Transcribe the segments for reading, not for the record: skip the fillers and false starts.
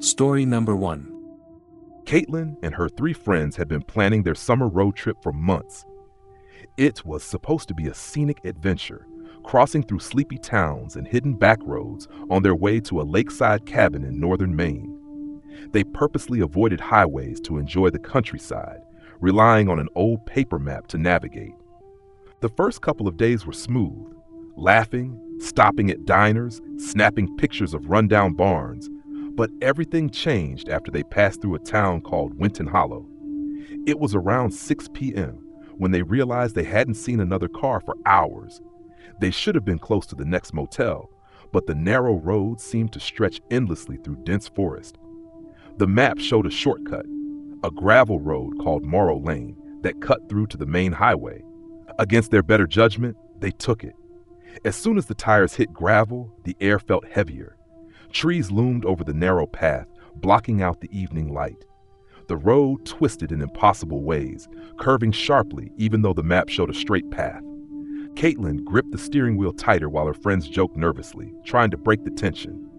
Story number 1. Caitlin and her 3 friends had been planning their summer road trip for months. It was supposed to be a scenic adventure, crossing through sleepy towns and hidden back roads on their way to a lakeside cabin in northern Maine. They purposely avoided highways to enjoy the countryside, relying on an old paper map to navigate. The first couple of days were smooth, laughing, stopping at diners, snapping pictures of rundown barns, but everything changed after they passed through a town called Winton Hollow. It was around 6 p.m. when they realized they hadn't seen another car for hours. They should have been close to the next motel, but the narrow road seemed to stretch endlessly through dense forest. The map showed a shortcut, a gravel road called Morrow Lane that cut through to the main highway. Against their better judgment, they took it. As soon as the tires hit gravel, the air felt heavier. Trees loomed over the narrow path, blocking out the evening light. The road twisted in impossible ways, curving sharply even though the map showed a straight path. Caitlin gripped the steering wheel tighter while her friends joked nervously, trying to break the tension.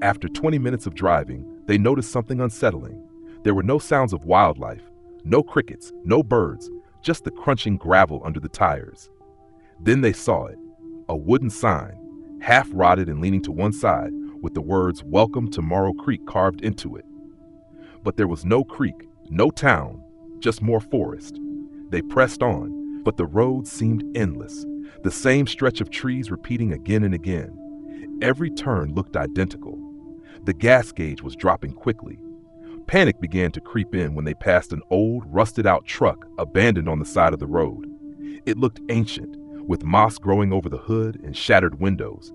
After 20 minutes of driving, they noticed something unsettling. There were no sounds of wildlife, no crickets, no birds, just the crunching gravel under the tires. Then they saw it, a wooden sign, half rotted and leaning to one side, with the words "Welcome to Morrow Creek" carved into it. But there was no creek, no town, just more forest. They pressed on, but the road seemed endless, the same stretch of trees repeating again and again. Every turn looked identical. The gas gauge was dropping quickly. Panic began to creep in when they passed an old, rusted-out truck abandoned on the side of the road. It looked ancient, with moss growing over the hood and shattered windows.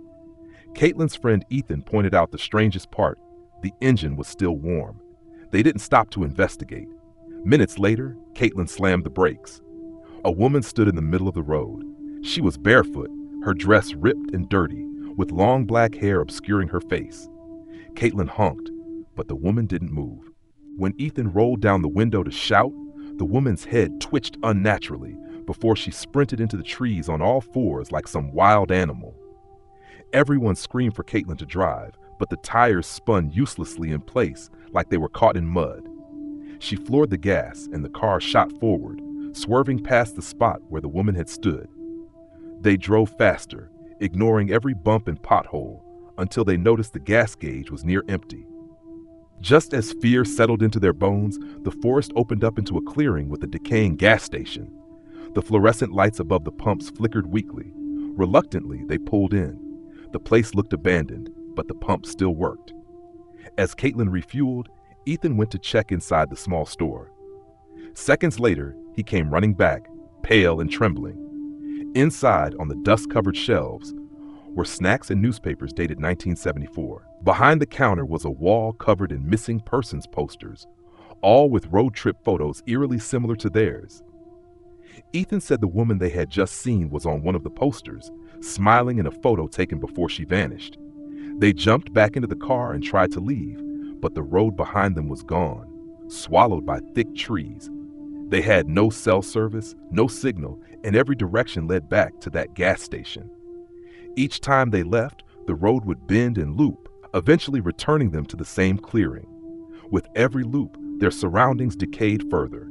Caitlin's friend Ethan pointed out the strangest part: the engine was still warm. They didn't stop to investigate. Minutes later, Caitlin slammed the brakes. A woman stood in the middle of the road. She was barefoot, her dress ripped and dirty, with long black hair obscuring her face. Caitlin honked, but the woman didn't move. When Ethan rolled down the window to shout, the woman's head twitched unnaturally before she sprinted into the trees on all fours like some wild animal. Everyone screamed for Caitlin to drive, but the tires spun uselessly in place like they were caught in mud. She floored the gas and the car shot forward, swerving past the spot where the woman had stood. They drove faster, ignoring every bump and pothole, until they noticed the gas gauge was near empty. Just as fear settled into their bones, the forest opened up into a clearing with a decaying gas station. The fluorescent lights above the pumps flickered weakly. Reluctantly, they pulled in. The place looked abandoned, but the pump still worked. As Caitlin refueled, Ethan went to check inside the small store. Seconds later, he came running back, pale and trembling. Inside, on the dust-covered shelves, were snacks and newspapers dated 1974. Behind the counter was a wall covered in missing persons posters, all with road trip photos eerily similar to theirs. Ethan said the woman they had just seen was on one of the posters, smiling in a photo taken before she vanished. They jumped back into the car and tried to leave, but the road behind them was gone, swallowed by thick trees. They had no cell service, no signal, and every direction led back to that gas station. Each time they left, the road would bend and loop, eventually returning them to the same clearing. With every loop, their surroundings decayed further.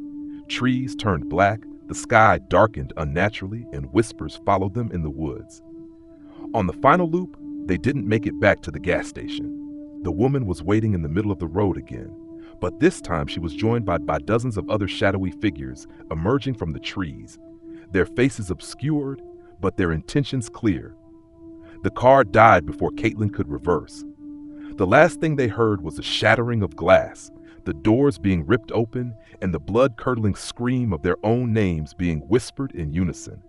Trees turned black, the sky darkened unnaturally, and whispers followed them in the woods. On the final loop, they didn't make it back to the gas station. The woman was waiting in the middle of the road again, but this time she was joined by dozens of other shadowy figures emerging from the trees, their faces obscured, but their intentions clear. The car died before Caitlin could reverse. The last thing they heard was a shattering of glass, the doors being ripped open, and the blood-curdling scream of their own names being whispered in unison.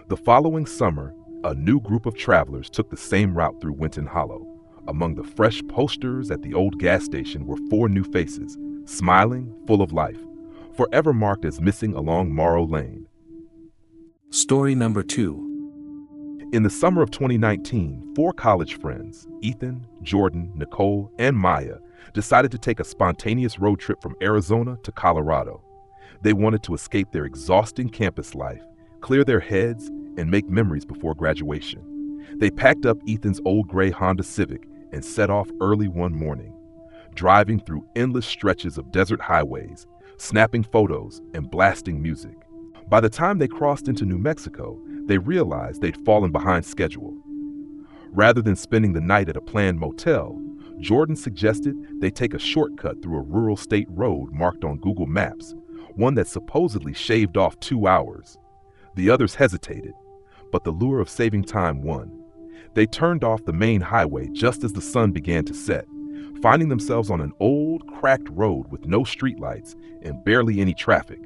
The following summer, a new group of travelers took the same route through Winton Hollow. Among the fresh posters at the old gas station were 4 new faces, smiling, full of life, forever marked as missing along Morrow Lane. Story number 2. In the summer of 2019, 4 college friends, Ethan, Jordan, Nicole, and Maya, decided to take a spontaneous road trip from Arizona to Colorado. They wanted to escape their exhausting campus life, clear their heads, and make memories before graduation. They packed up Ethan's old gray Honda Civic and set off early one morning. driving through endless stretches of desert highways, snapping photos and blasting music. By the time they crossed into New Mexico, they realized they'd fallen behind schedule. Rather than spending the night at a planned motel, Jordan suggested they take a shortcut through a rural state road marked on Google Maps, one that supposedly shaved off 2 hours. The others hesitated, but the lure of saving time won. They turned off the main highway just as the sun began to set, finding themselves on an old, cracked road with no streetlights and barely any traffic.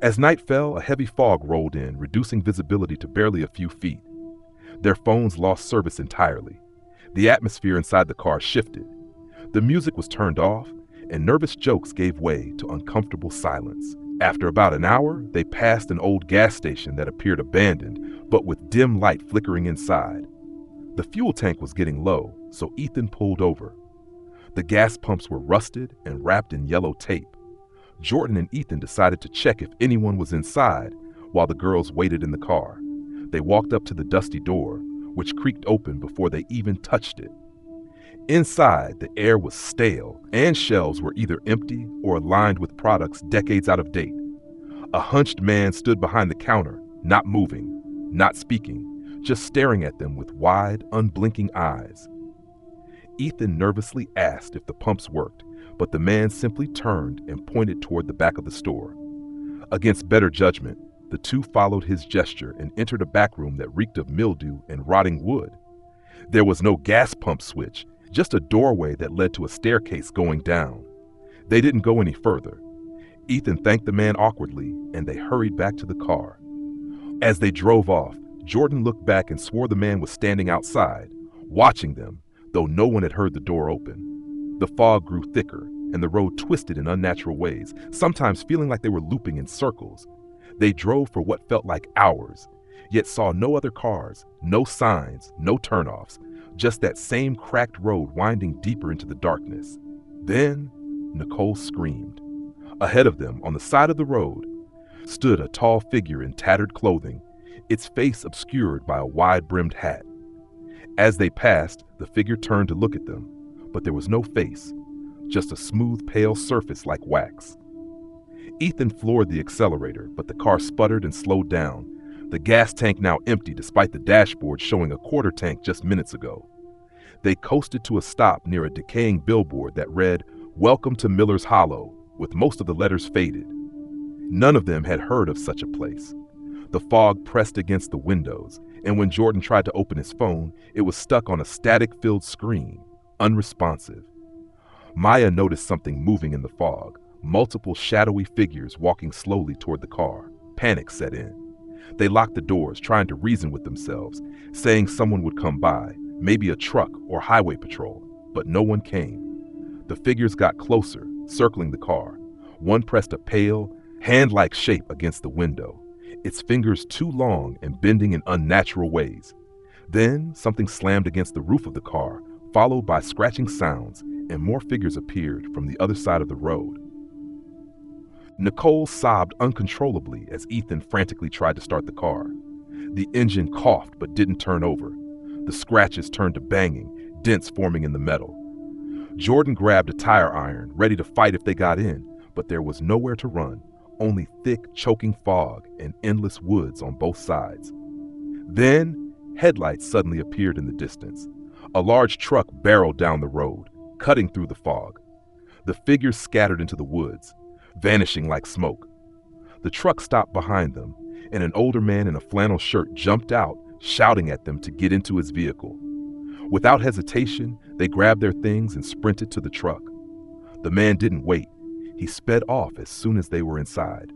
As night fell, a heavy fog rolled in, reducing visibility to barely a few feet. Their phones lost service entirely. The atmosphere inside the car shifted. The music was turned off, and nervous jokes gave way to uncomfortable silence. After about an hour, they passed an old gas station that appeared abandoned, but with dim light flickering inside. The fuel tank was getting low, so Ethan pulled over. The gas pumps were rusted and wrapped in yellow tape. Jordan and Ethan decided to check if anyone was inside while the girls waited in the car. They walked up to the dusty door, which creaked open before they even touched it. Inside, the air was stale, and shelves were either empty or lined with products decades out of date. A hunched man stood behind the counter, not moving, not speaking, just staring at them with wide, unblinking eyes. Ethan nervously asked if the pumps worked, but the man simply turned and pointed toward the back of the store. Against better judgment, the two followed his gesture and entered a back room that reeked of mildew and rotting wood. There was no gas pump switch, just a doorway that led to a staircase going down. They didn't go any further. Ethan thanked the man awkwardly, and they hurried back to the car. As they drove off, Jordan looked back and swore the man was standing outside, watching them, though no one had heard the door open. The fog grew thicker, and the road twisted in unnatural ways, sometimes feeling like they were looping in circles. They drove for what felt like hours, yet saw no other cars, no signs, no turnoffs, just that same cracked road winding deeper into the darkness. Then, Nicole screamed. Ahead of them, on the side of the road, stood a tall figure in tattered clothing, its face obscured by a wide-brimmed hat. As they passed, the figure turned to look at them, but there was no face, just a smooth, pale surface like wax. Ethan floored the accelerator, but the car sputtered and slowed down, the gas tank now empty despite the dashboard showing a quarter tank just minutes ago. They coasted to a stop near a decaying billboard that read, "Welcome to Miller's Hollow," with most of the letters faded. None of them had heard of such a place. The fog pressed against the windows, and when Jordan tried to open his phone, it was stuck on a static-filled screen, unresponsive. Maya noticed something moving in the fog, multiple shadowy figures walking slowly toward the car. Panic set in. They locked the doors, trying to reason with themselves, saying someone would come by, maybe a truck or highway patrol, but no one came. The figures got closer, circling the car. One pressed a pale, hand-like shape against the window, its fingers too long and bending in unnatural ways. Then something slammed against the roof of the car, followed by scratching sounds, and more figures appeared from the other side of the road. Nicole sobbed uncontrollably as Ethan frantically tried to start the car. The engine coughed but didn't turn over. The scratches turned to banging, dents forming in the metal. Jordan grabbed a tire iron, ready to fight if they got in, but there was nowhere to run, only thick, choking fog and endless woods on both sides. Then, headlights suddenly appeared in the distance. A large truck barreled down the road, cutting through the fog. The figures scattered into the woods, vanishing like smoke. The truck stopped behind them, and an older man in a flannel shirt jumped out, shouting at them to get into his vehicle. Without hesitation, they grabbed their things and sprinted to the truck. The man didn't wait. He sped off as soon as they were inside.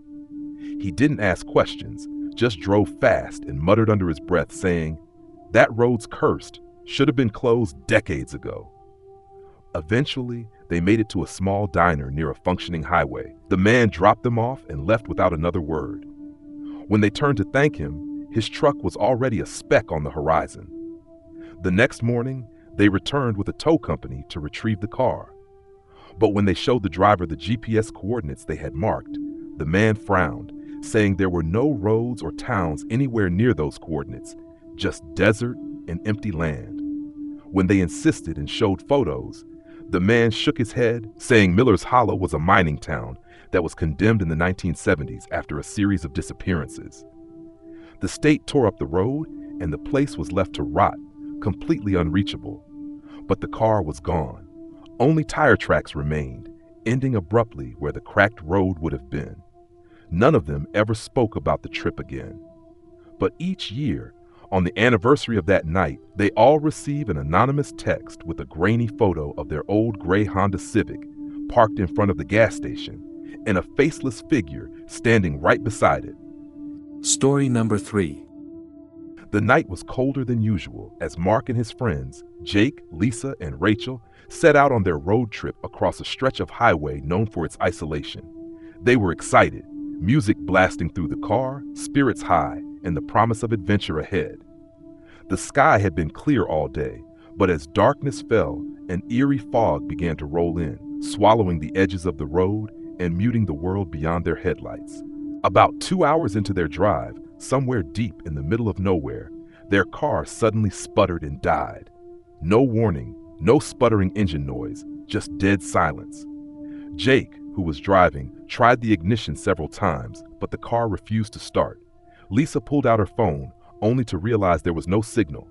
He didn't ask questions, just drove fast and muttered under his breath, saying, "That road's cursed, should have been closed decades ago." Eventually, they made it to a small diner near a functioning highway. The man dropped them off and left without another word. When they turned to thank him, his truck was already a speck on the horizon. The next morning, they returned with a tow company to retrieve the car. But when they showed the driver the GPS coordinates they had marked, the man frowned, saying there were no roads or towns anywhere near those coordinates, just desert and empty land. When they insisted and showed photos, The man shook his head, saying Miller's Hollow was a mining town that was condemned in the 1970s after a series of disappearances. The state tore up the road, and the place was left to rot, completely unreachable. But the car was gone. Only tire tracks remained, ending abruptly where the cracked road would have been. None of them ever spoke about the trip again. But each year, on the anniversary of that night, they all receive an anonymous text with a grainy photo of their old gray Honda Civic parked in front of the gas station and a faceless figure standing right beside it. Story number 3. The night was colder than usual as Mark and his friends, Jake, Lisa, and Rachel, set out on their road trip across a stretch of highway known for its isolation. They were excited, music blasting through the car, spirits high, and the promise of adventure ahead. The sky had been clear all day, but as darkness fell, an eerie fog began to roll in, swallowing the edges of the road and muting the world beyond their headlights. About 2 hours into their drive, somewhere deep in the middle of nowhere, their car suddenly sputtered and died. No warning, no sputtering engine noise, just dead silence. Jake, who was driving, tried the ignition several times, but the car refused to start. Lisa pulled out her phone, only to realize there was no signal.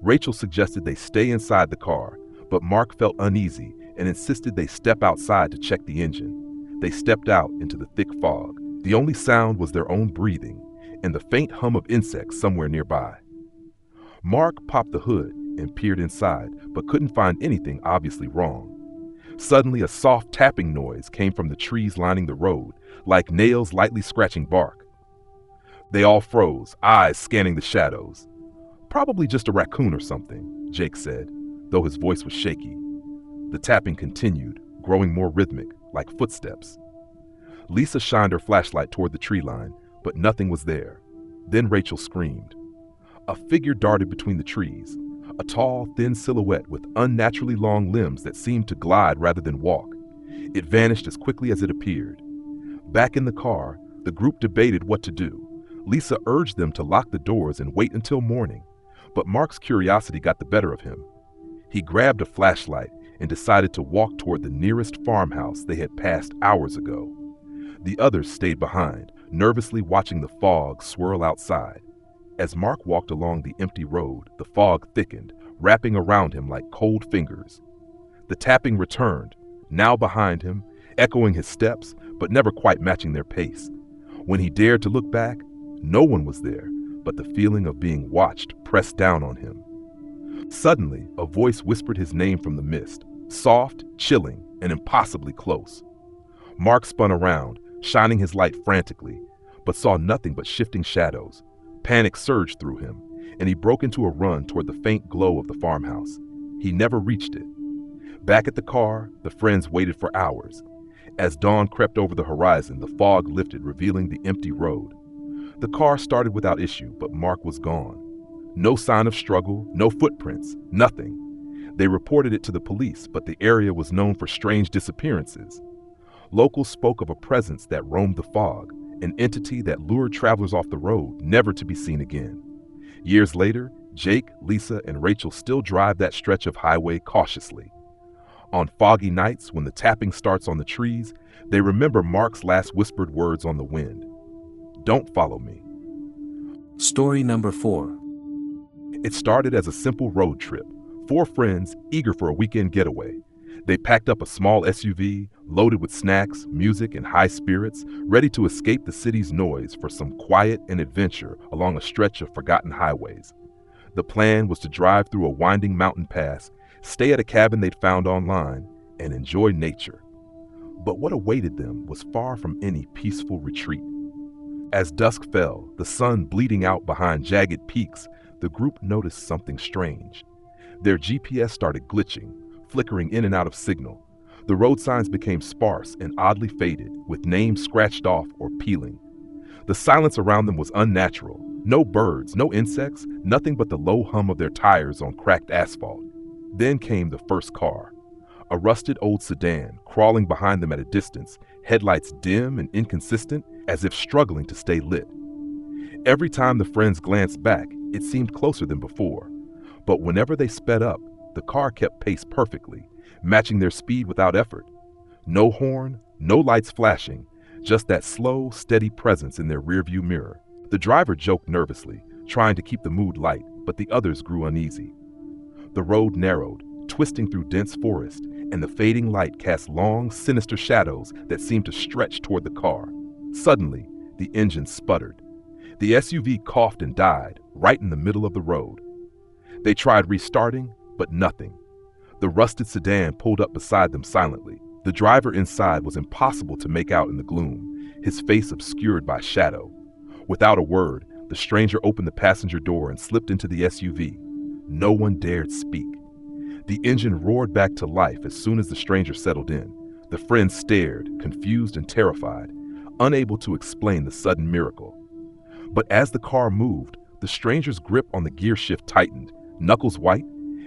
Rachel suggested they stay inside the car, but Mark felt uneasy and insisted they step outside to check the engine. They stepped out into the thick fog. The only sound was their own breathing and the faint hum of insects somewhere nearby. Mark popped the hood and peered inside, but couldn't find anything obviously wrong. Suddenly, a soft tapping noise came from the trees lining the road, like nails lightly scratching bark. They all froze, eyes scanning the shadows. "Probably just a raccoon or something," Jake said, though his voice was shaky. The tapping continued, growing more rhythmic, like footsteps. Lisa shined her flashlight toward the tree line, but nothing was there. Then Rachel screamed. A figure darted between the trees, a tall, thin silhouette with unnaturally long limbs that seemed to glide rather than walk. It vanished as quickly as it appeared. Back in the car, the group debated what to do. Lisa urged them to lock the doors and wait until morning, but Mark's curiosity got the better of him. He grabbed a flashlight and decided to walk toward the nearest farmhouse they had passed hours ago. The others stayed behind, nervously watching the fog swirl outside. As Mark walked along the empty road, the fog thickened, wrapping around him like cold fingers. The tapping returned, now behind him, echoing his steps, but never quite matching their pace. When he dared to look back, no one was there, but the feeling of being watched pressed down on him. Suddenly, a voice whispered his name from the mist, soft, chilling, and impossibly close. Mark spun around, shining his light frantically, but saw nothing but shifting shadows. Panic surged through him, and he broke into a run toward the faint glow of the farmhouse. He never reached it. Back at the car, the friends waited for hours. As dawn crept over the horizon, the fog lifted, revealing the empty road. The car started without issue, but Mark was gone. No sign of struggle, no footprints, nothing. They reported it to the police, but the area was known for strange disappearances. Locals spoke of a presence that roamed the fog, an entity that lured travelers off the road, never to be seen again. Years later, Jake, Lisa, and Rachel still drive that stretch of highway cautiously. On foggy nights, when the tapping starts on the trees, they remember Mark's last whispered words on the wind. "Don't follow me." Story number 4. It started as a simple road trip, 4 friends eager for a weekend getaway. They packed up a small SUV, loaded with snacks, music, and high spirits, ready to escape the city's noise for some quiet and adventure along a stretch of forgotten highways. The plan was to drive through a winding mountain pass, stay at a cabin they'd found online, and enjoy nature. But what awaited them was far from any peaceful retreat. As dusk fell, the sun bleeding out behind jagged peaks, the group noticed something strange. Their GPS started glitching, flickering in and out of signal. The road signs became sparse and oddly faded, with names scratched off or peeling. The silence around them was unnatural. No birds, no insects, nothing but the low hum of their tires on cracked asphalt. Then came the first car. A rusted old sedan, crawling behind them at a distance, headlights dim and inconsistent, as if struggling to stay lit. Every time the friends glanced back, it seemed closer than before. But whenever they sped up, the car kept pace perfectly, matching their speed without effort. No horn, no lights flashing, just that slow, steady presence in their rearview mirror. The driver joked nervously, trying to keep the mood light, but the others grew uneasy. The road narrowed, twisting through dense forest, and the fading light cast long, sinister shadows that seemed to stretch toward the car. Suddenly, the engine sputtered. The SUV coughed and died, right in the middle of the road. They tried restarting, but nothing. The rusted sedan pulled up beside them silently. The driver inside was impossible to make out in the gloom, his face obscured by shadow. Without a word, the stranger opened the passenger door and slipped into the SUV. No one dared speak. The engine roared back to life as soon as the stranger settled in. The friends stared, confused and terrified, unable to explain the sudden miracle. But as the car moved, the stranger's grip on the gear shift tightened, knuckles white,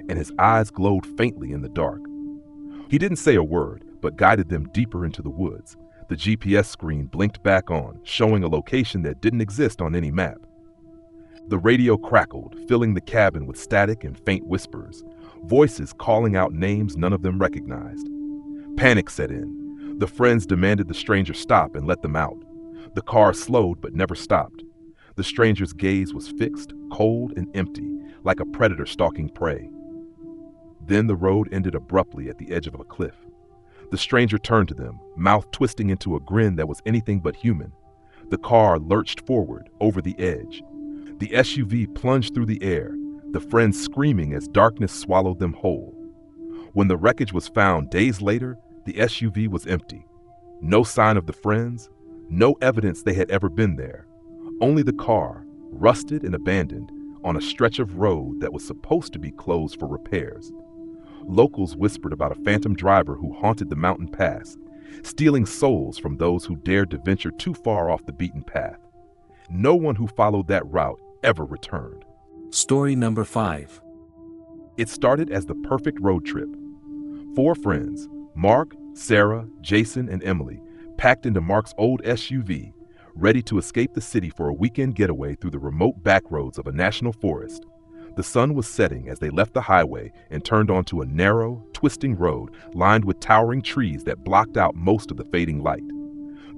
and his eyes glowed faintly in the dark. He didn't say a word, but guided them deeper into the woods. The GPS screen blinked back on, showing a location that didn't exist on any map. The radio crackled, filling the cabin with static and faint whispers, voices calling out names none of them recognized. Panic set in. The friends demanded the stranger stop and let them out. The car slowed but never stopped. The stranger's gaze was fixed, cold and empty, like a predator stalking prey. Then the road ended abruptly at the edge of a cliff. The stranger turned to them, mouth twisting into a grin that was anything but human. The car lurched forward, over the edge. The SUV plunged through the air, the friends screaming as darkness swallowed them whole. When the wreckage was found days later, the SUV was empty. No sign of the friends, no evidence they had ever been there. Only the car, rusted and abandoned, on a stretch of road that was supposed to be closed for repairs. Locals whispered about a phantom driver who haunted the mountain pass, stealing souls from those who dared to venture too far off the beaten path. No one who followed that route ever returned. Story number 5. It started as the perfect road trip. 4 friends, Mark, Sarah, Jason, and Emily, packed into Mark's old SUV, ready to escape the city for a weekend getaway through the remote backroads of a national forest. The sun was setting as they left the highway and turned onto a narrow, twisting road lined with towering trees that blocked out most of the fading light.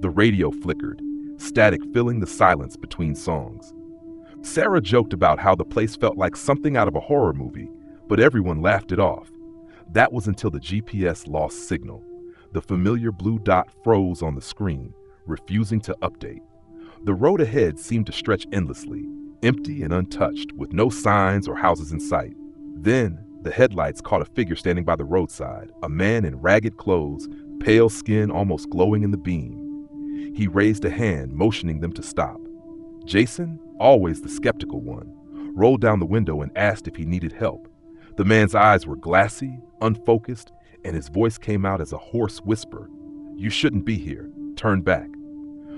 The radio flickered, static filling the silence between songs. Sarah joked about how the place felt like something out of a horror movie, but everyone laughed it off. That was until the GPS lost signal. The familiar blue dot froze on the screen, refusing to update. The road ahead seemed to stretch endlessly, empty and untouched, with no signs or houses in sight. Then, the headlights caught a figure standing by the roadside, a man in ragged clothes, pale skin almost glowing in the beam. He raised a hand, motioning them to stop. Jason, always the skeptical one, rolled down the window and asked if he needed help. The man's eyes were glassy, unfocused, and his voice came out as a hoarse whisper. "You shouldn't be here. Turn back."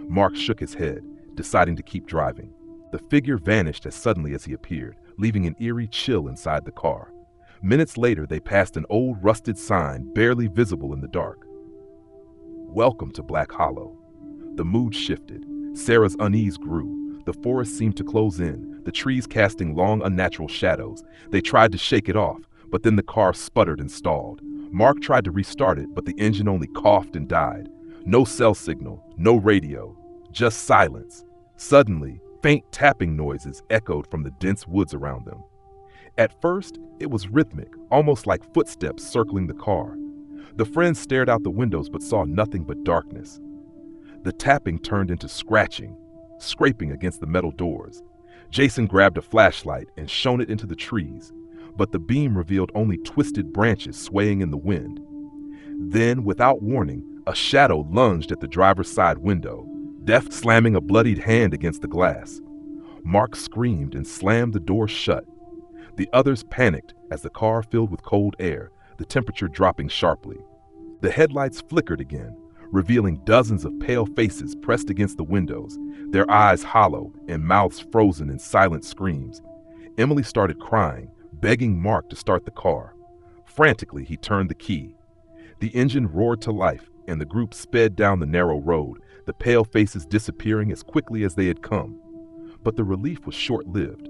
Mark shook his head, deciding to keep driving. The figure vanished as suddenly as he appeared, leaving an eerie chill inside the car. Minutes later, they passed an old rusted sign barely visible in the dark. "Welcome to Black Hollow." The mood shifted. Sarah's unease grew. The forest seemed to close in, the trees casting long, unnatural shadows. They tried to shake it off, but then the car sputtered and stalled. Mark tried to restart it, but the engine only coughed and died. No cell signal, no radio, just silence. Suddenly, faint tapping noises echoed from the dense woods around them. At first, it was rhythmic, almost like footsteps circling the car. The friends stared out the windows but saw nothing but darkness. The tapping turned into scratching, scraping against the metal doors. Jason grabbed a flashlight and shone it into the trees, but the beam revealed only twisted branches swaying in the wind. Then, without warning, a shadow lunged at the driver's side window, Death slamming a bloodied hand against the glass. Mark screamed and slammed the door shut. The others panicked as the car filled with cold air, the temperature dropping sharply. The headlights flickered again, revealing dozens of pale faces pressed against the windows, their eyes hollow and mouths frozen in silent screams. Emily started crying, begging Mark to start the car. Frantically, he turned the key. The engine roared to life, and the group sped down the narrow road, the pale faces disappearing as quickly as they had come. But the relief was short-lived.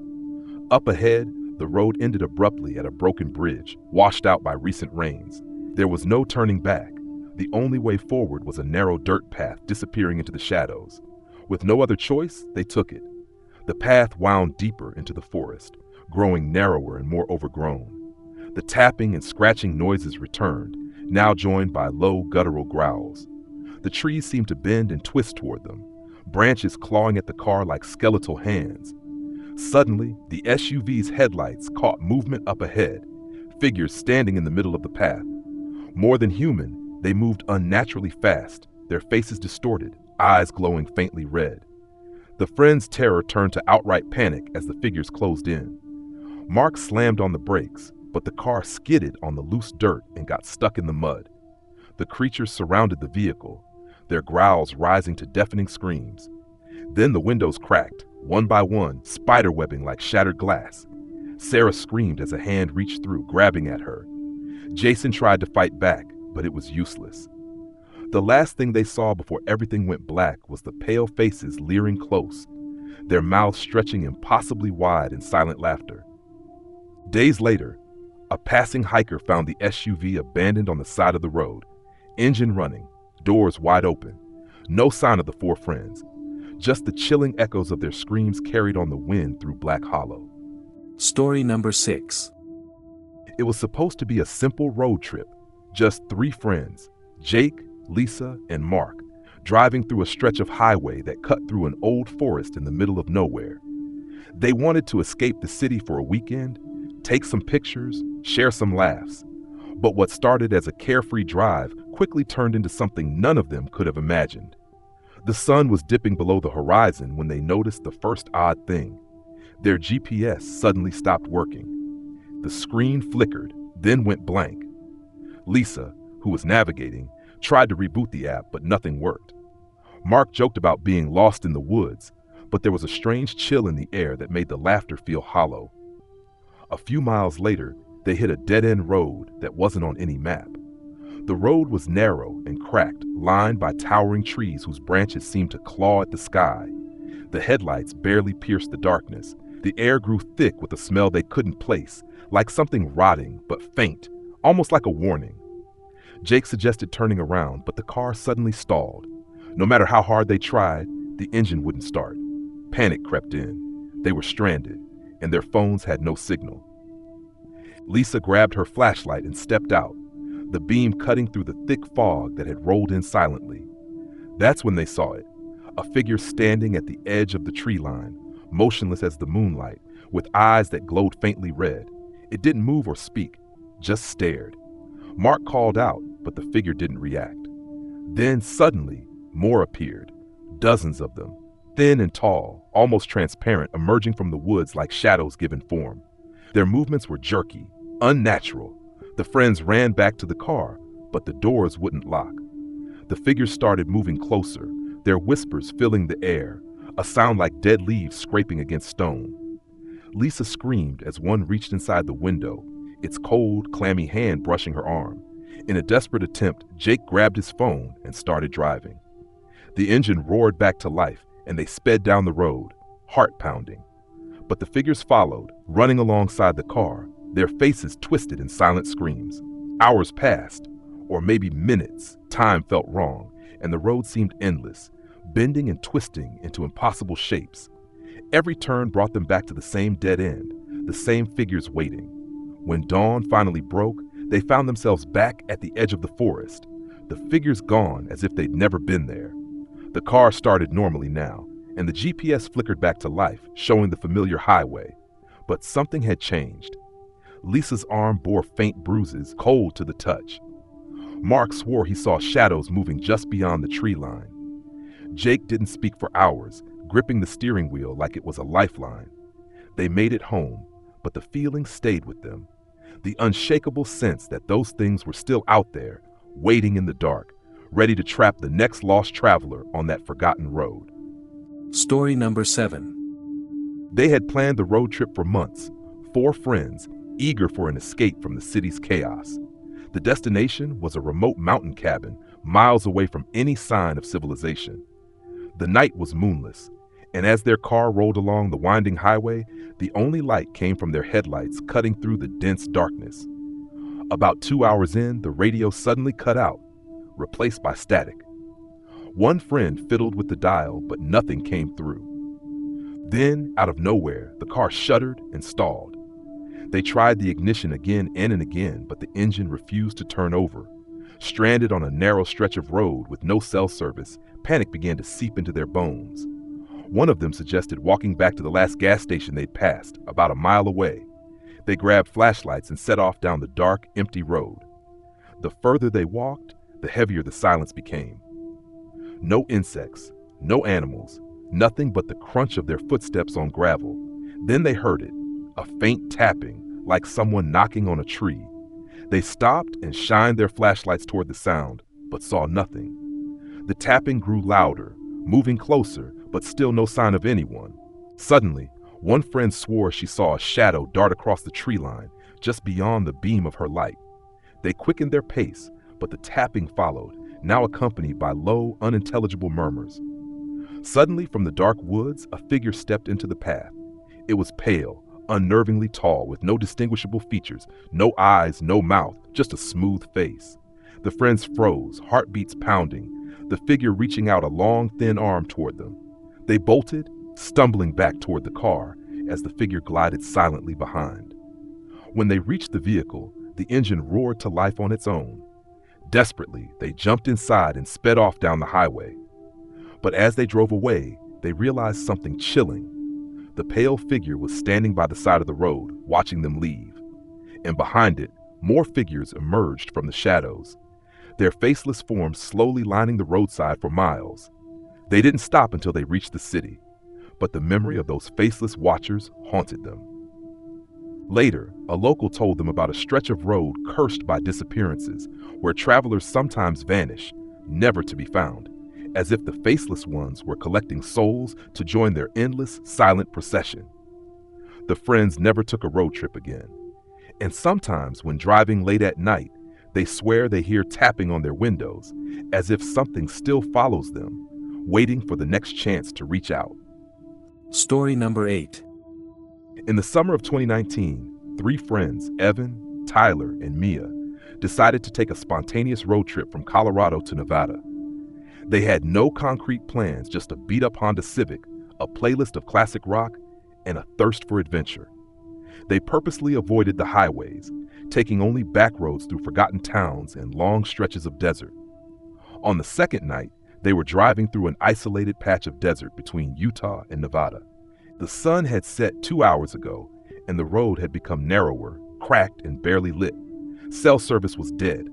Up ahead, the road ended abruptly at a broken bridge, washed out by recent rains. There was no turning back. The only way forward was a narrow dirt path disappearing into the shadows. With no other choice, they took it. The path wound deeper into the forest, growing narrower and more overgrown. The tapping and scratching noises returned, now joined by low guttural growls. The trees seemed to bend and twist toward them, branches clawing at the car like skeletal hands. Suddenly, the SUV's headlights caught movement up ahead, figures standing in the middle of the path. More than human, they moved unnaturally fast, their faces distorted, eyes glowing faintly red. The friends' terror turned to outright panic as the figures closed in. Mark slammed on the brakes, but the car skidded on the loose dirt and got stuck in the mud. The creatures surrounded the vehicle, their growls rising to deafening screams. Then the windows cracked, one by one, spiderwebbing like shattered glass. Sarah screamed as a hand reached through, grabbing at her. Jason tried to fight back, but it was useless. The last thing they saw before everything went black was the pale faces leering close, their mouths stretching impossibly wide in silent laughter. Days later, a passing hiker found the SUV abandoned on the side of the road, engine running, doors wide open. No sign of the four friends, just the chilling echoes of their screams carried on the wind through Black Hollow. Story number 6. It was supposed to be a simple road trip, just 3 friends, Jake, Lisa, and Mark, driving through a stretch of highway that cut through an old forest in the middle of nowhere. They wanted to escape the city for a weekend, take some pictures, share some laughs. But what started as a carefree drive quickly turned into something none of them could have imagined. The sun was dipping below the horizon when they noticed the first odd thing. Their GPS suddenly stopped working. The screen flickered, then went blank. Lisa, who was navigating, tried to reboot the app, but nothing worked. Mark joked about being lost in the woods, but there was a strange chill in the air that made the laughter feel hollow. A few miles later, they hit a dead-end road that wasn't on any map. The road was narrow and cracked, lined by towering trees whose branches seemed to claw at the sky. The headlights barely pierced the darkness. The air grew thick with a smell they couldn't place, like something rotting but faint, almost like a warning. Jake suggested turning around, but the car suddenly stalled. No matter how hard they tried, the engine wouldn't start. Panic crept in. They were stranded, and their phones had no signal. Lisa grabbed her flashlight and stepped out, the beam cutting through the thick fog that had rolled in silently. That's when they saw it, a figure standing at the edge of the tree line, motionless as the moonlight, with eyes that glowed faintly red. It didn't move or speak, just stared. Mark called out, but the figure didn't react. Then suddenly, more appeared, dozens of them, thin and tall, almost transparent, emerging from the woods like shadows given form. Their movements were jerky, unnatural. The friends ran back to the car, but the doors wouldn't lock. The figures started moving closer, their whispers filling the air, a sound like dead leaves scraping against stone. Lisa screamed as one reached inside the window, its cold, clammy hand brushing her arm. In a desperate attempt, Jake grabbed his phone and started driving. The engine roared back to life, and they sped down the road, heart pounding. But the figures followed, running alongside the car, their faces twisted in silent screams. Hours passed, or maybe minutes. Time felt wrong, and the road seemed endless, bending and twisting into impossible shapes. Every turn brought them back to the same dead end, the same figures waiting. When dawn finally broke, they found themselves back at the edge of the forest, the figures gone as if they'd never been there. The car started normally now, and the GPS flickered back to life, showing the familiar highway. But something had changed. Lisa's arm bore faint bruises, cold to the touch. Mark swore he saw shadows moving just beyond the tree line. Jake didn't speak for hours, gripping the steering wheel like it was a lifeline. They made it home, but the feeling stayed with them. The unshakable sense that those things were still out there, waiting in the dark, ready to trap the next lost traveler on that forgotten road. Story number 7. They had planned the road trip for months, 4 friends, eager for an escape from the city's chaos. The destination was a remote mountain cabin, miles away from any sign of civilization. The night was moonless, and as their car rolled along the winding highway, the only light came from their headlights cutting through the dense darkness. About 2 hours in, the radio suddenly cut out, replaced by static. One friend fiddled with the dial, but nothing came through. Then, out of nowhere, the car shuddered and stalled. They tried the ignition again and again, but the engine refused to turn over. Stranded on a narrow stretch of road with no cell service, panic began to seep into their bones. One of them suggested walking back to the last gas station they'd passed, about a mile away. They grabbed flashlights and set off down the dark, empty road. The further they walked, the heavier the silence became. No insects, no animals, nothing but the crunch of their footsteps on gravel. Then they heard it, a faint tapping, like someone knocking on a tree. They stopped and shined their flashlights toward the sound, but saw nothing. The tapping grew louder, moving closer, but still no sign of anyone. Suddenly, one friend swore she saw a shadow dart across the tree line, just beyond the beam of her light. They quickened their pace, but the tapping followed, now accompanied by low, unintelligible murmurs. Suddenly, from the dark woods, a figure stepped into the path. It was pale, unnervingly tall, with no distinguishable features, no eyes, no mouth, just a smooth face. The friends froze, heartbeats pounding, the figure reaching out a long, thin arm toward them. They bolted, stumbling back toward the car as the figure glided silently behind. When they reached the vehicle, the engine roared to life on its own. Desperately, they jumped inside and sped off down the highway. But as they drove away, they realized something chilling. The pale figure was standing by the side of the road, watching them leave. And behind it, more figures emerged from the shadows, their faceless forms slowly lining the roadside for miles. They didn't stop until they reached the city, but the memory of those faceless watchers haunted them. Later, a local told them about a stretch of road cursed by disappearances, where travelers sometimes vanish, never to be found, as if the faceless ones were collecting souls to join their endless, silent procession. The friends never took a road trip again. And sometimes, when driving late at night, they swear they hear tapping on their windows, as if something still follows them, waiting for the next chance to reach out. Story number 8. In the summer of 2019, 3 friends, Evan, Tyler, and Mia, decided to take a spontaneous road trip from Colorado to Nevada. They had no concrete plans, just a beat-up Honda Civic, a playlist of classic rock, and a thirst for adventure. They purposely avoided the highways, taking only back roads through forgotten towns and long stretches of desert. On the second night, they were driving through an isolated patch of desert between Utah and Nevada. The sun had set 2 hours ago, and the road had become narrower, cracked, and barely lit. Cell service was dead.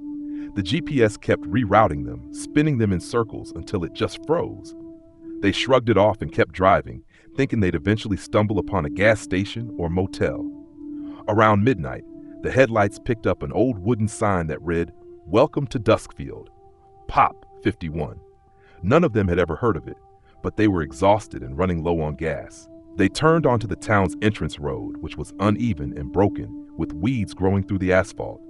The GPS kept rerouting them, spinning them in circles until it just froze. They shrugged it off and kept driving, thinking they'd eventually stumble upon a gas station or motel. Around midnight, the headlights picked up an old wooden sign that read, "Welcome to Duskfield, Pop 51. None of them had ever heard of it, but they were exhausted and running low on gas. They turned onto the town's entrance road, which was uneven and broken, with weeds growing through the asphalt.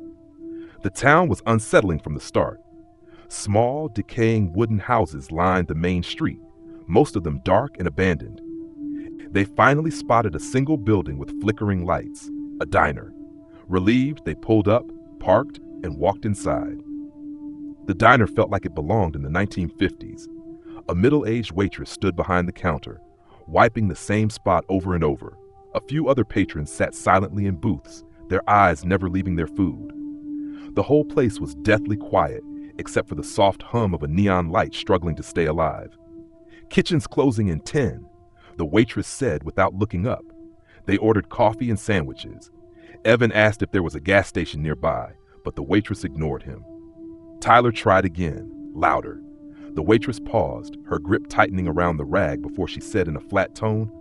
The town was unsettling from the start. Small, decaying wooden houses lined the main street, most of them dark and abandoned. They finally spotted a single building with flickering lights, a diner. Relieved, they pulled up, parked, and walked inside. The diner felt like it belonged in the 1950s. A middle-aged waitress stood behind the counter, wiping the same spot over and over. A few other patrons sat silently in booths, their eyes never leaving their food. The whole place was deathly quiet, except for the soft hum of a neon light struggling to stay alive. "Kitchen's closing in 10, the waitress said without looking up. They ordered coffee and sandwiches. Evan asked if there was a gas station nearby, but the waitress ignored him. Tyler tried again, louder. The waitress paused, her grip tightening around the rag before she said in a flat tone,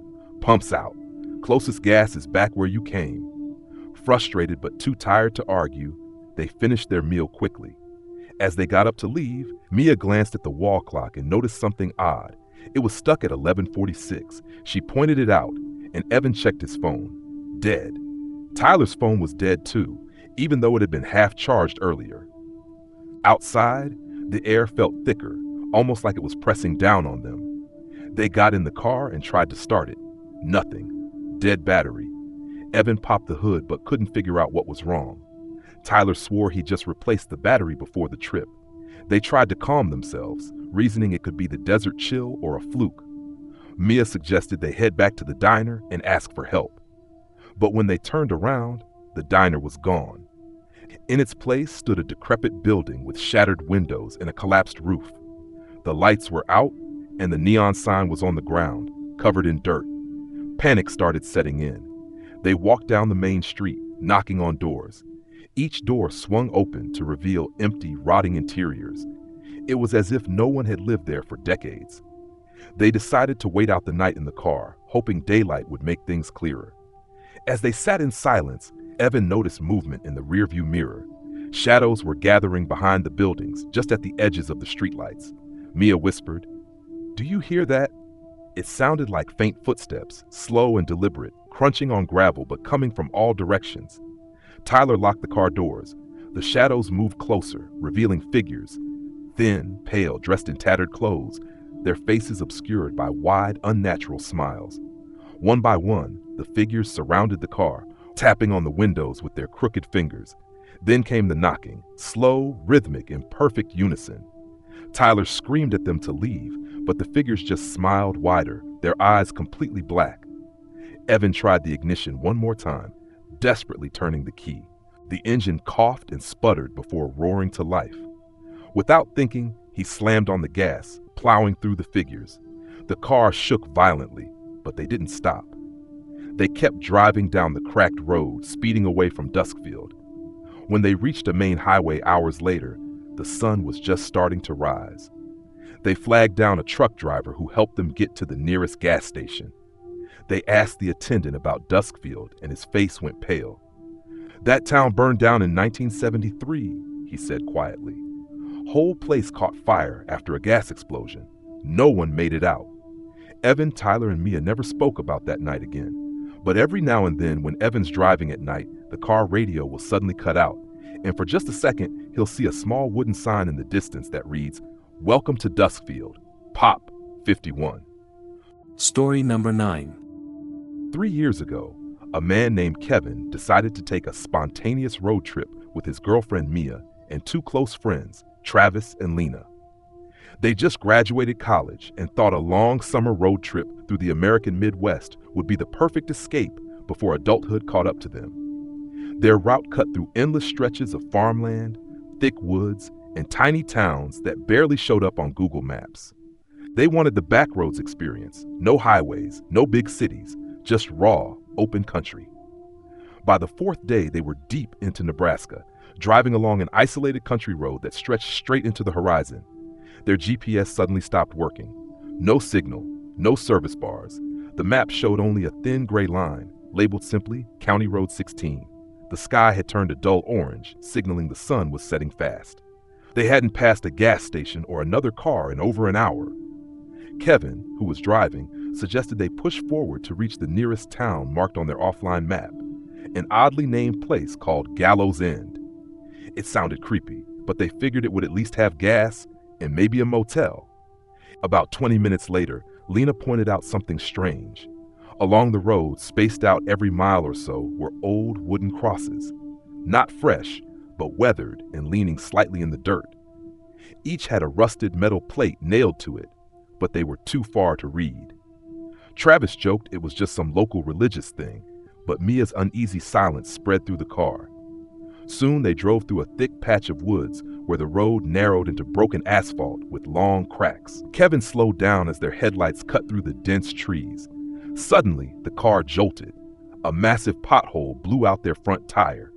"Pump's out. Closest gas is back where you came." Frustrated but too tired to argue, they finished their meal quickly. As they got up to leave, Mia glanced at the wall clock and noticed something odd. It was stuck at 11:46. She pointed it out, and Evan checked his phone. Dead. Tyler's phone was dead too, even though it had been half charged earlier. Outside, the air felt thicker, almost like it was pressing down on them. They got in the car and tried to start it. Nothing. Dead battery. Evan popped the hood but couldn't figure out what was wrong. Tyler swore he just replaced the battery before the trip. They tried to calm themselves, reasoning it could be the desert chill or a fluke. Mia suggested they head back to the diner and ask for help. But when they turned around, the diner was gone. In its place stood a decrepit building with shattered windows and a collapsed roof. The lights were out, and the neon sign was on the ground, covered in dirt. Panic started setting in. They walked down the main street, knocking on doors. Each door swung open to reveal empty, rotting interiors. It was as if no one had lived there for decades. They decided to wait out the night in the car, hoping daylight would make things clearer. As they sat in silence, Evan noticed movement in the rearview mirror. Shadows were gathering behind the buildings, just at the edges of the streetlights. Mia whispered, "Do you hear that?" It sounded like faint footsteps, slow and deliberate, crunching on gravel but coming from all directions. Tyler locked the car doors. The shadows moved closer, revealing figures. Thin, pale, dressed in tattered clothes, their faces obscured by wide, unnatural smiles. One by one, the figures surrounded the car, tapping on the windows with their crooked fingers. Then came the knocking, slow, rhythmic, in perfect unison. Tyler screamed at them to leave, but the figures just smiled wider, their eyes completely black. Evan tried the ignition one more time, desperately turning the key. The engine coughed and sputtered before roaring to life. Without thinking, he slammed on the gas, plowing through the figures. The car shook violently, but they didn't stop. They kept driving down the cracked road, speeding away from Duskfield. When they reached a main highway hours later, the sun was just starting to rise. They flagged down a truck driver who helped them get to the nearest gas station. They asked the attendant about Duskfield, and his face went pale. "That town burned down in 1973, he said quietly. Whole place caught fire after a gas explosion. No one made it out. Evan, Tyler, and Mia never spoke about that night again. But every now and then, when Evan's driving at night, the car radio will suddenly cut out, and for just a second, he'll see a small wooden sign in the distance that reads, 'Welcome to Duskfield, Pop 51. Story number 9. 3 years ago, a man named Kevin decided to take a spontaneous road trip with his girlfriend Mia and two close friends, Travis and Lena. They just graduated college and thought a long summer road trip through the American Midwest would be the perfect escape before adulthood caught up to them. Their route cut through endless stretches of farmland, thick woods, and tiny towns that barely showed up on Google Maps. They wanted the backroads experience, no highways, no big cities, just raw, open country. By the fourth day, they were deep into Nebraska, driving along an isolated country road that stretched straight into the horizon. Their GPS suddenly stopped working. No signal, no service bars. The map showed only a thin gray line, labeled simply County Road 16. The sky had turned a dull orange, signaling the sun was setting fast. They hadn't passed a gas station or another car in over an hour. Kevin, who was driving, suggested they push forward to reach the nearest town marked on their offline map, an oddly named place called Gallows End. It sounded creepy, but they figured it would at least have gas and maybe a motel. About 20 minutes later, Lena pointed out something strange. Along the road, spaced out every mile or so, were old wooden crosses. Not fresh, but weathered and leaning slightly in the dirt. Each had a rusted metal plate nailed to it, but they were too far to read. Travis joked it was just some local religious thing, but Mia's uneasy silence spread through the car. Soon they drove through a thick patch of woods where the road narrowed into broken asphalt with long cracks. Kevin slowed down as their headlights cut through the dense trees. Suddenly, the car jolted. A massive pothole blew out their front tire.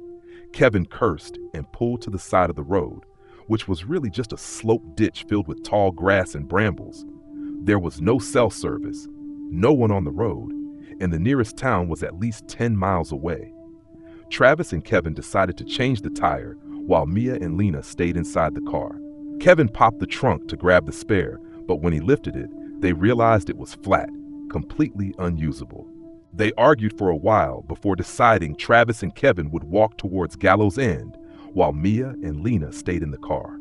Kevin cursed and pulled to the side of the road, which was really just a sloped ditch filled with tall grass and brambles. There was no cell service, no one on the road, and the nearest town was at least 10 miles away. Travis and Kevin decided to change the tire while Mia and Lena stayed inside the car. Kevin popped the trunk to grab the spare, but when he lifted it, they realized it was flat, completely unusable. They argued for a while before deciding Travis and Kevin would walk towards Gallows End while Mia and Lena stayed in the car.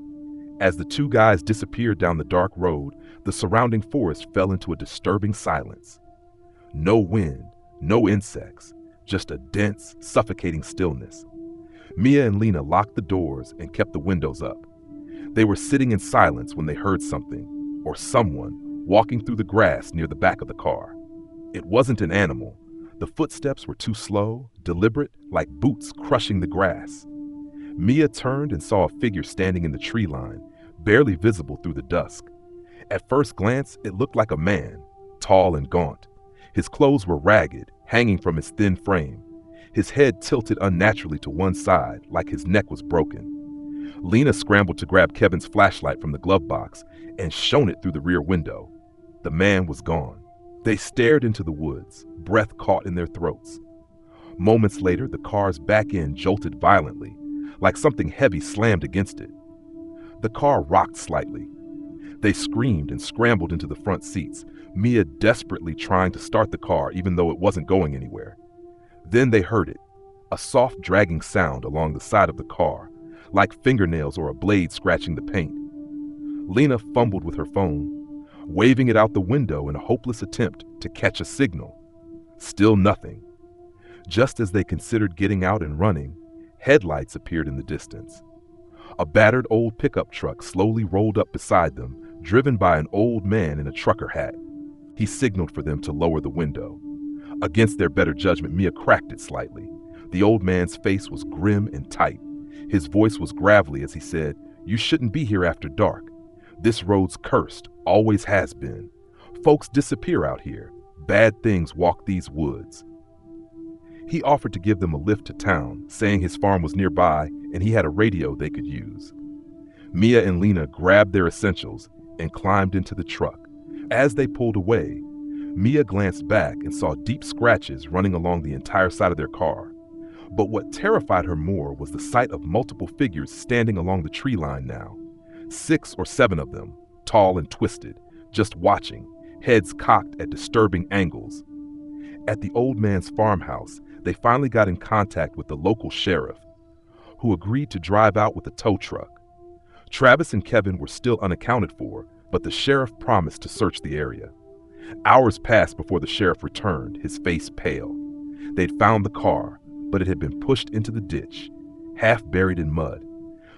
As the two guys disappeared down the dark road, the surrounding forest fell into a disturbing silence. No wind, no insects, just a dense, suffocating stillness. Mia and Lena locked the doors and kept the windows up. They were sitting in silence when they heard something, or someone, walking through the grass near the back of the car. It wasn't an animal. The footsteps were too slow, deliberate, like boots crushing the grass. Mia turned and saw a figure standing in the tree line, barely visible through the dusk. At first glance, it looked like a man, tall and gaunt. His clothes were ragged, hanging from his thin frame. His head tilted unnaturally to one side, like his neck was broken. Lena scrambled to grab Kevin's flashlight from the glove box and shone it through the rear window. The man was gone. They stared into the woods, breath caught in their throats. Moments later, the car's back end jolted violently, like something heavy slammed against it. The car rocked slightly. They screamed and scrambled into the front seats, Mia desperately trying to start the car even though it wasn't going anywhere. Then they heard it, a soft dragging sound along the side of the car, like fingernails or a blade scratching the paint. Lena fumbled with her phone, waving it out the window in a hopeless attempt to catch a signal. Still nothing. Just as they considered getting out and running, headlights appeared in the distance. A battered old pickup truck slowly rolled up beside them, driven by an old man in a trucker hat. He signaled for them to lower the window. Against their better judgment, Mia cracked it slightly. The old man's face was grim and tight. His voice was gravelly as he said, "You shouldn't be here after dark. This road's cursed, always has been. Folks disappear out here. Bad things walk these woods." He offered to give them a lift to town, saying his farm was nearby and he had a radio they could use. Mia and Lena grabbed their essentials and climbed into the truck. As they pulled away, Mia glanced back and saw deep scratches running along the entire side of their car. But what terrified her more was the sight of multiple figures standing along the tree line now. 6 or 7 of them, tall and twisted, just watching, heads cocked at disturbing angles. At the old man's farmhouse, they finally got in contact with the local sheriff, who agreed to drive out with a tow truck. Travis and Kevin were still unaccounted for, but the sheriff promised to search the area. Hours passed before the sheriff returned, his face pale. They'd found the car, but it had been pushed into the ditch, half buried in mud.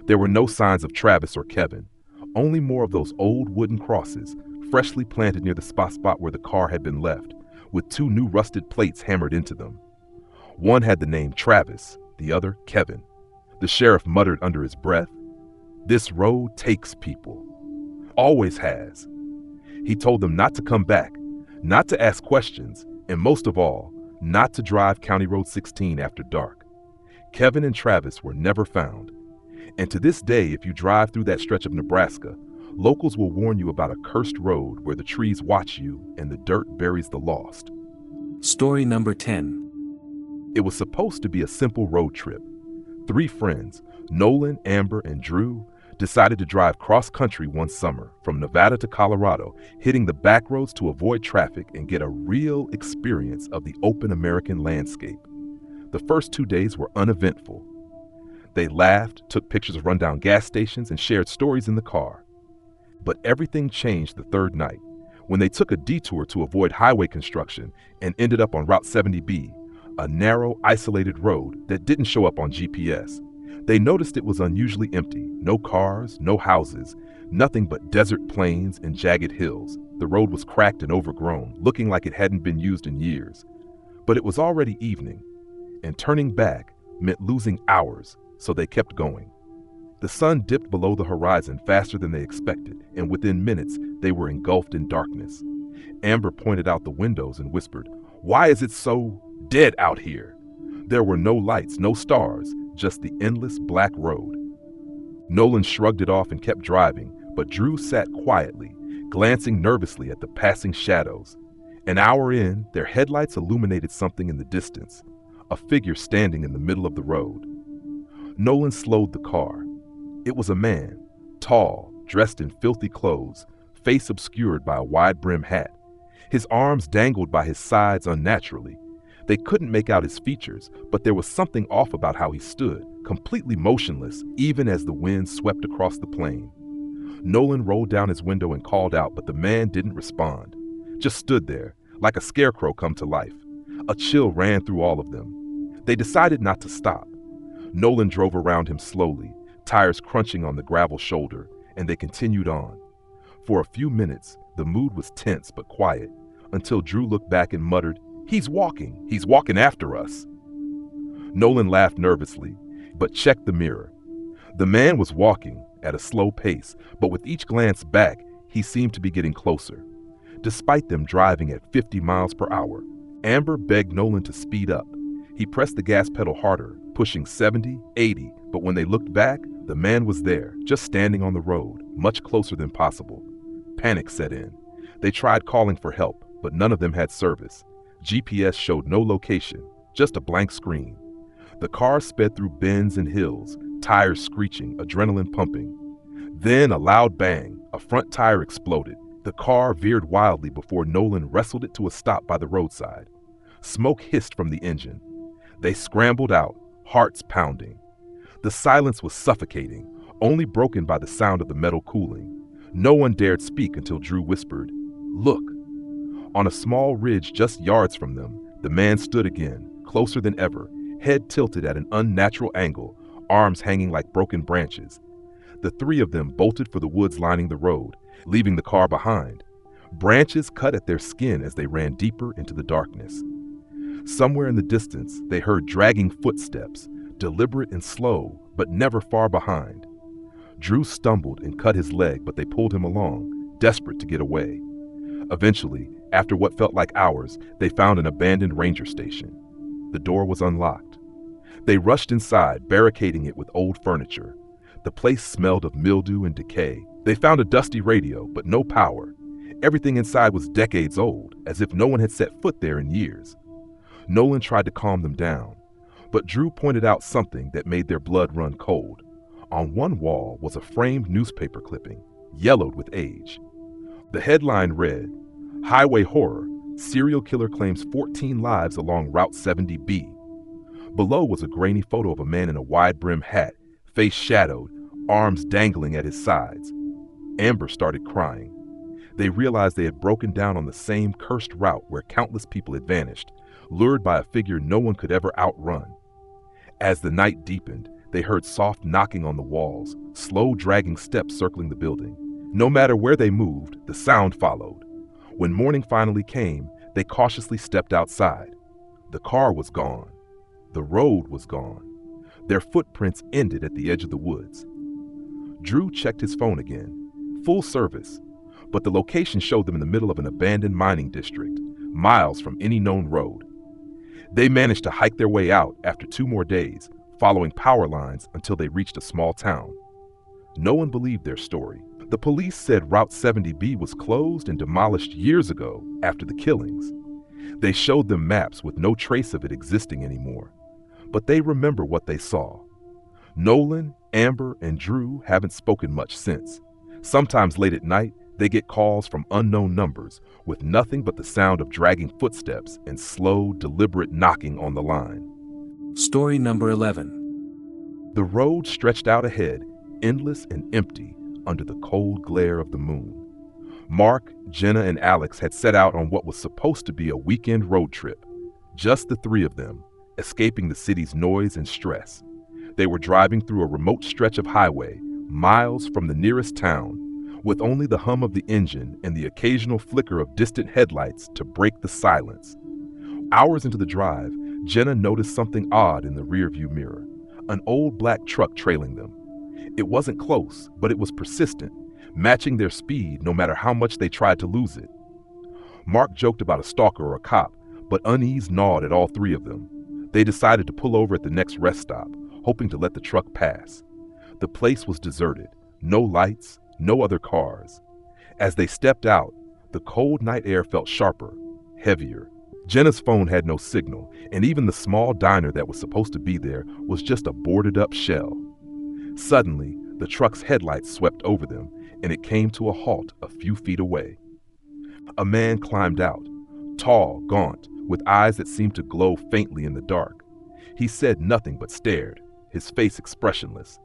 There were no signs of Travis or Kevin, only more of those old wooden crosses, freshly planted near the spot where the car had been left, with 2 new rusted plates hammered into them. One had the name Travis, the other Kevin. The sheriff muttered under his breath, "This road takes people. Always has." He told them not to come back, not to ask questions, and most of all, not to drive County Road 16 after dark. Kevin and Travis were never found. And to this day, if you drive through that stretch of Nebraska, locals will warn you about a cursed road where the trees watch you and the dirt buries the lost. Story number 10. It was supposed to be a simple road trip. 3 friends, Nolan, Amber, and Drew, decided to drive cross-country one summer from Nevada to Colorado, hitting the back roads to avoid traffic and get a real experience of the open American landscape. The first 2 days were uneventful. They laughed, took pictures of rundown gas stations, and shared stories in the car. But everything changed the 3rd night, when they took a detour to avoid highway construction and ended up on Route 70B, a narrow, isolated road that didn't show up on GPS. They noticed it was unusually empty. No cars, no houses, nothing but desert plains and jagged hills. The road was cracked and overgrown, looking like it hadn't been used in years. But it was already evening, and turning back meant losing hours, so they kept going. The sun dipped below the horizon faster than they expected, and within minutes, they were engulfed in darkness. Amber pointed out the windows and whispered, "Why is it so dead out here?" There were no lights, no stars, just the endless black road. Nolan shrugged it off and kept driving, but Drew sat quietly, glancing nervously at the passing shadows. An hour in, their headlights illuminated something in the distance, a figure standing in the middle of the road. Nolan slowed the car. It was a man, tall, dressed in filthy clothes, face obscured by a wide-brimmed hat. His arms dangled by his sides unnaturally. They couldn't make out his features, but there was something off about how he stood, completely motionless, even as the wind swept across the plain. Nolan rolled down his window and called out, but the man didn't respond, just stood there, like a scarecrow come to life. A chill ran through all of them. They decided not to stop. Nolan drove around him slowly, tires crunching on the gravel shoulder, and they continued on. For a few minutes, the mood was tense but quiet, until Drew looked back and muttered, He's walking after us." Nolan laughed nervously, but checked the mirror. The man was walking at a slow pace, but with each glance back, he seemed to be getting closer. Despite them driving at 50 miles per hour, Amber begged Nolan to speed up. He pressed the gas pedal harder, pushing 70, 80, but when they looked back, the man was there, just standing on the road, much closer than possible. Panic set in. They tried calling for help, but none of them had service. GPS showed no location, just a blank screen. The car sped through bends and hills, tires screeching, adrenaline pumping. Then a loud bang, a front tire exploded. The car veered wildly before Nolan wrestled it to a stop by the roadside. Smoke hissed from the engine. They scrambled out, hearts pounding. The silence was suffocating, only broken by the sound of the metal cooling. No one dared speak until Drew whispered, "Look." On a small ridge just yards from them, the man stood again, closer than ever, head tilted at an unnatural angle, arms hanging like broken branches. The three of them bolted for the woods lining the road, leaving the car behind. Branches cut at their skin as they ran deeper into the darkness. Somewhere in the distance, they heard dragging footsteps, deliberate and slow, but never far behind. Drew stumbled and cut his leg, but they pulled him along, desperate to get away. Eventually, after what felt like hours, they found an abandoned ranger station. The door was unlocked. They rushed inside, barricading it with old furniture. The place smelled of mildew and decay. They found a dusty radio, but no power. Everything inside was decades old, as if no one had set foot there in years. Nolan tried to calm them down, but Drew pointed out something that made their blood run cold. On one wall was a framed newspaper clipping, yellowed with age. The headline read, "Highway Horror, Serial Killer Claims 14 Lives Along Route 70B." Below was a grainy photo of a man in a wide-brimmed hat, face shadowed, arms dangling at his sides. Amber started crying. They realized they had broken down on the same cursed route where countless people had vanished, lured by a figure no one could ever outrun. As the night deepened, they heard soft knocking on the walls, slow dragging steps circling the building. No matter where they moved, the sound followed. When morning finally came, they cautiously stepped outside. The car was gone. The road was gone. Their footprints ended at the edge of the woods. Drew checked his phone again. Full service, but the location showed them in the middle of an abandoned mining district, miles from any known road. They managed to hike their way out after 2 more days, following power lines until they reached a small town. No one believed their story. The police said Route 70B was closed and demolished years ago after the killings. They showed them maps with no trace of it existing anymore. But they remember what they saw. Nolan, Amber, and Drew haven't spoken much since. Sometimes late at night, they get calls from unknown numbers with nothing but the sound of dragging footsteps and slow, deliberate knocking on the line. Story number 11. The road stretched out ahead, endless and empty, under the cold glare of the moon. Mark, Jenna, and Alex had set out on what was supposed to be a weekend road trip. Just the 3 of them, escaping the city's noise and stress. They were driving through a remote stretch of highway, miles from the nearest town, with only the hum of the engine and the occasional flicker of distant headlights to break the silence. Hours into the drive, Jenna noticed something odd in the rearview mirror, an old black truck trailing them. It wasn't close, but it was persistent, matching their speed no matter how much they tried to lose it. Mark joked about a stalker or a cop, but unease gnawed at all 3 of them. They decided to pull over at the next rest stop, hoping to let the truck pass. The place was deserted, no lights, no other cars. As they stepped out, the cold night air felt sharper, heavier. Jenna's phone had no signal, and even the small diner that was supposed to be there was just a boarded-up shell. Suddenly, the truck's headlights swept over them, and it came to a halt a few feet away. A man climbed out, tall, gaunt, with eyes that seemed to glow faintly in the dark. He said nothing but stared, his face expressionless.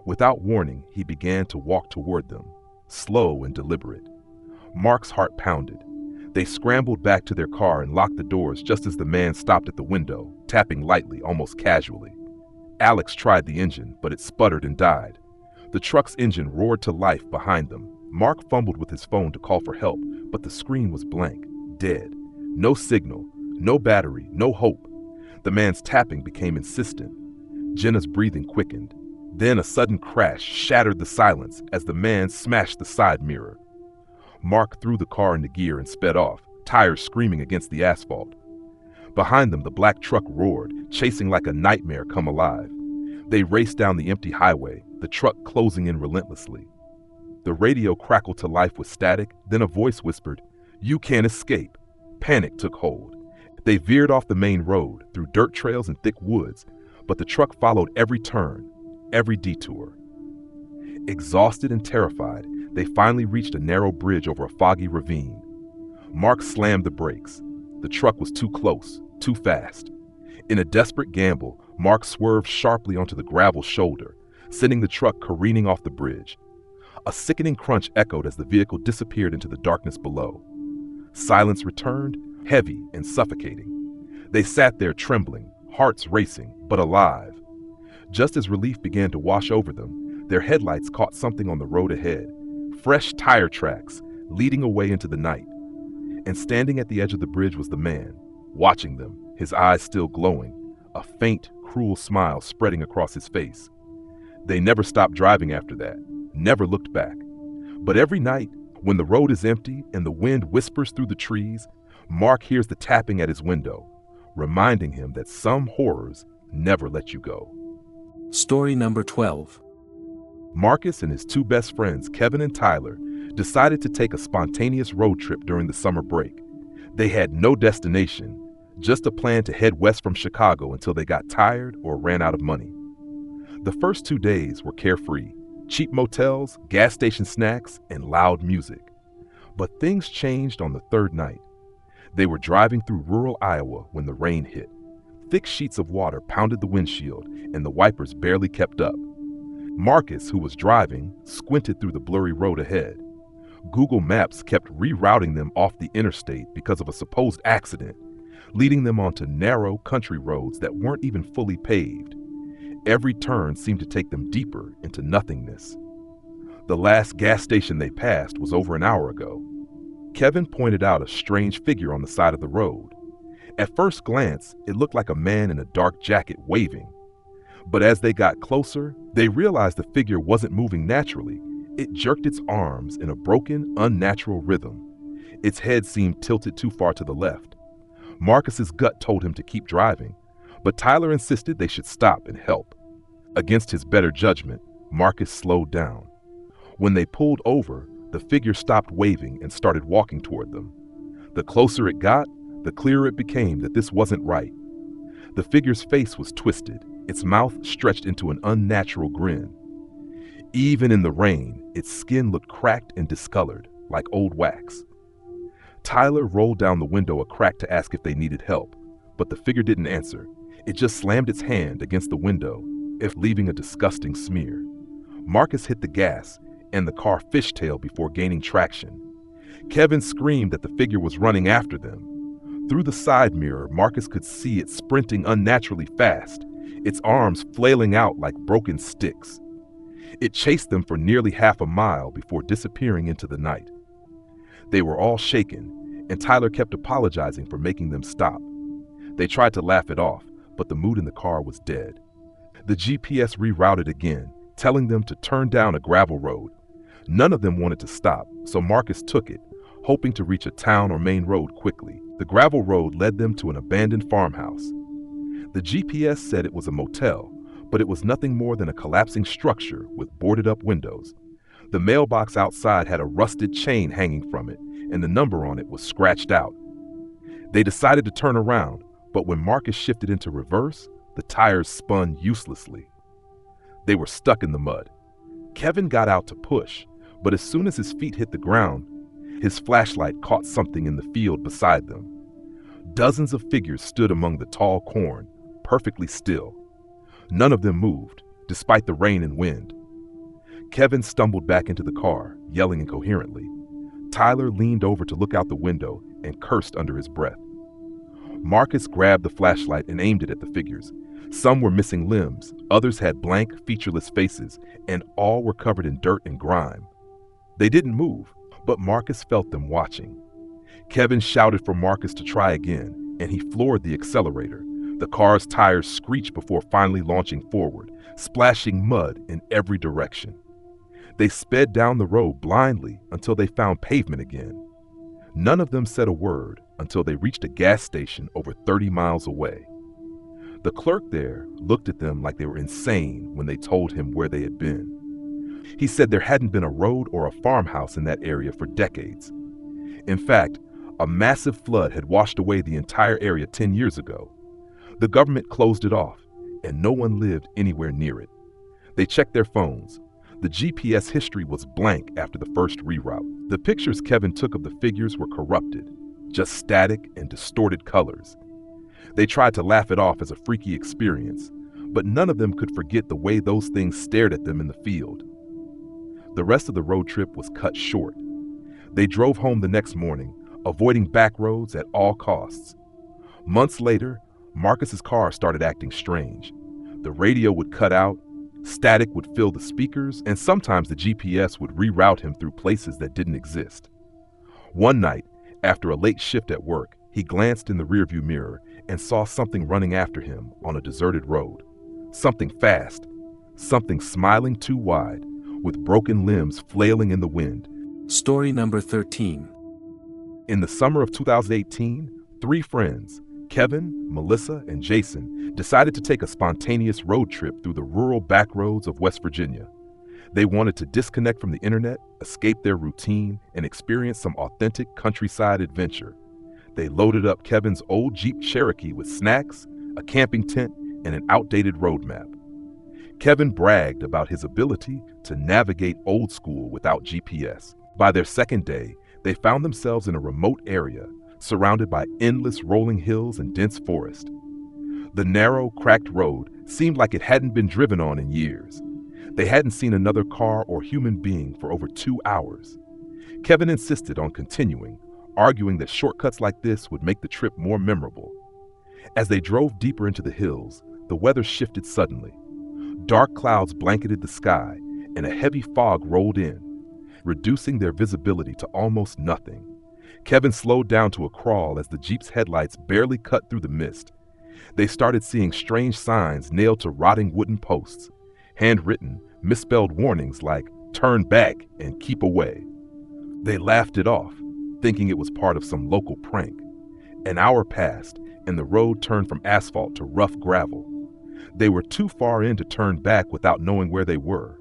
Without warning, he began to walk toward them, slow and deliberate. Mark's heart pounded. They scrambled back to their car and locked the doors just as the man stopped at the window, tapping lightly, almost casually. Alex tried the engine, but it sputtered and died. The truck's engine roared to life behind them. Mark fumbled with his phone to call for help, but the screen was blank, dead. No signal, no battery, no hope. The man's tapping became insistent. Jenna's breathing quickened. Then a sudden crash shattered the silence as the man smashed the side mirror. Mark threw the car into gear and sped off, tires screaming against the asphalt. Behind them, the black truck roared, chasing like a nightmare come alive. They raced down the empty highway, the truck closing in relentlessly. The radio crackled to life with static, then a voice whispered, "You can't escape." Panic took hold. They veered off the main road, through dirt trails and thick woods, but the truck followed every turn, every detour. Exhausted and terrified, they finally reached a narrow bridge over a foggy ravine. Mark slammed the brakes. The truck was too close, too fast. In a desperate gamble, Mark swerved sharply onto the gravel shoulder, sending the truck careening off the bridge. A sickening crunch echoed as the vehicle disappeared into the darkness below. Silence returned, heavy and suffocating. They sat there trembling, hearts racing, but alive. Just as relief began to wash over them, their headlights caught something on the road ahead, fresh tire tracks leading away into the night. And standing at the edge of the bridge was the man, watching them, his eyes still glowing, a faint, cruel smile spreading across his face. They never stopped driving after that, never looked back. But every night, when the road is empty and the wind whispers through the trees, Mark hears the tapping at his window, reminding him that some horrors never let you go. Story number 12. Marcus and his two best friends, Kevin and Tyler, decided to take a spontaneous road trip during the summer break. They had no destination, just a plan to head west from Chicago until they got tired or ran out of money. The first 2 days were carefree, cheap motels, gas station snacks, and loud music. But things changed on the third night. They were driving through rural Iowa when the rain hit. Thick sheets of water pounded the windshield, and the wipers barely kept up. Marcus, who was driving, squinted through the blurry road ahead. Google Maps kept rerouting them off the interstate because of a supposed accident, leading them onto narrow country roads that weren't even fully paved. Every turn seemed to take them deeper into nothingness. The last gas station they passed was over an hour ago. Kevin pointed out a strange figure on the side of the road. At first glance, it looked like a man in a dark jacket waving. But as they got closer, they realized the figure wasn't moving naturally. It jerked its arms in a broken, unnatural rhythm. Its head seemed tilted too far to the left. Marcus's gut told him to keep driving, but Tyler insisted they should stop and help. Against his better judgment, Marcus slowed down. When they pulled over, the figure stopped waving and started walking toward them. The closer it got, the clearer it became that this wasn't right. The figure's face was twisted, its mouth stretched into an unnatural grin. Even in the rain, its skin looked cracked and discolored, like old wax. Tyler rolled down the window a crack to ask if they needed help, but the figure didn't answer. It just slammed its hand against the window, leaving a disgusting smear. Marcus hit the gas, and the car fishtailed before gaining traction. Kevin screamed that the figure was running after them. Through the side mirror, Marcus could see it sprinting unnaturally fast, its arms flailing out like broken sticks. It chased them for nearly half a mile before disappearing into the night. They were all shaken, and Tyler kept apologizing for making them stop. They tried to laugh it off, but the mood in the car was dead. The GPS rerouted again, telling them to turn down a gravel road. None of them wanted to stop, so Marcus took it, hoping to reach a town or main road quickly. The gravel road led them to an abandoned farmhouse. The GPS said it was a motel, but it was nothing more than a collapsing structure with boarded-up windows. The mailbox outside had a rusted chain hanging from it, and the number on it was scratched out. They decided to turn around, but when Marcus shifted into reverse, the tires spun uselessly. They were stuck in the mud. Kevin got out to push, but as soon as his feet hit the ground, his flashlight caught something in the field beside them. Dozens of figures stood among the tall corn, perfectly still. None of them moved, despite the rain and wind. Kevin stumbled back into the car, yelling incoherently. Tyler leaned over to look out the window and cursed under his breath. Marcus grabbed the flashlight and aimed it at the figures. Some were missing limbs, others had blank, featureless faces, and all were covered in dirt and grime. They didn't move, but Marcus felt them watching. Kevin shouted for Marcus to try again, and he floored the accelerator. The car's tires screeched before finally launching forward, splashing mud in every direction. They sped down the road blindly until they found pavement again. None of them said a word until they reached a gas station over 30 miles away. The clerk there looked at them like they were insane when they told him where they had been. He said there hadn't been a road or a farmhouse in that area for decades. In fact, a massive flood had washed away the entire area 10 years ago. The government closed it off, and no one lived anywhere near it. They checked their phones. The GPS history was blank after the first reroute. The pictures Kevin took of the figures were corrupted, just static and distorted colors. They tried to laugh it off as a freaky experience, but none of them could forget the way those things stared at them in the field. The rest of the road trip was cut short. They drove home the next morning, avoiding back roads at all costs. Months later, Marcus's car started acting strange. The radio would cut out, static would fill the speakers, and sometimes the GPS would reroute him through places that didn't exist. One night, after a late shift at work, he glanced in the rearview mirror and saw something running after him on a deserted road. Something fast, something smiling too wide, with broken limbs flailing in the wind. Story number 13. In the summer of 2018, three friends, Kevin, Melissa, and Jason, decided to take a spontaneous road trip through the rural backroads of West Virginia. They wanted to disconnect from the internet, escape their routine, and experience some authentic countryside adventure. They loaded up Kevin's old Jeep Cherokee with snacks, a camping tent, and an outdated road map. Kevin bragged about his ability to navigate old school without GPS. By their second day, they found themselves in a remote area, surrounded by endless rolling hills and dense forest. The narrow, cracked road seemed like it hadn't been driven on in years. They hadn't seen another car or human being for over 2 hours. Kevin insisted on continuing, arguing that shortcuts like this would make the trip more memorable. As they drove deeper into the hills, the weather shifted suddenly. Dark clouds blanketed the sky, and a heavy fog rolled in, reducing their visibility to almost nothing. Kevin slowed down to a crawl as the Jeep's headlights barely cut through the mist. They started seeing strange signs nailed to rotting wooden posts, handwritten, misspelled warnings like, "Turn back and keep away." They laughed it off, thinking it was part of some local prank. An hour passed, and the road turned from asphalt to rough gravel. They were too far in to turn back without knowing where they were.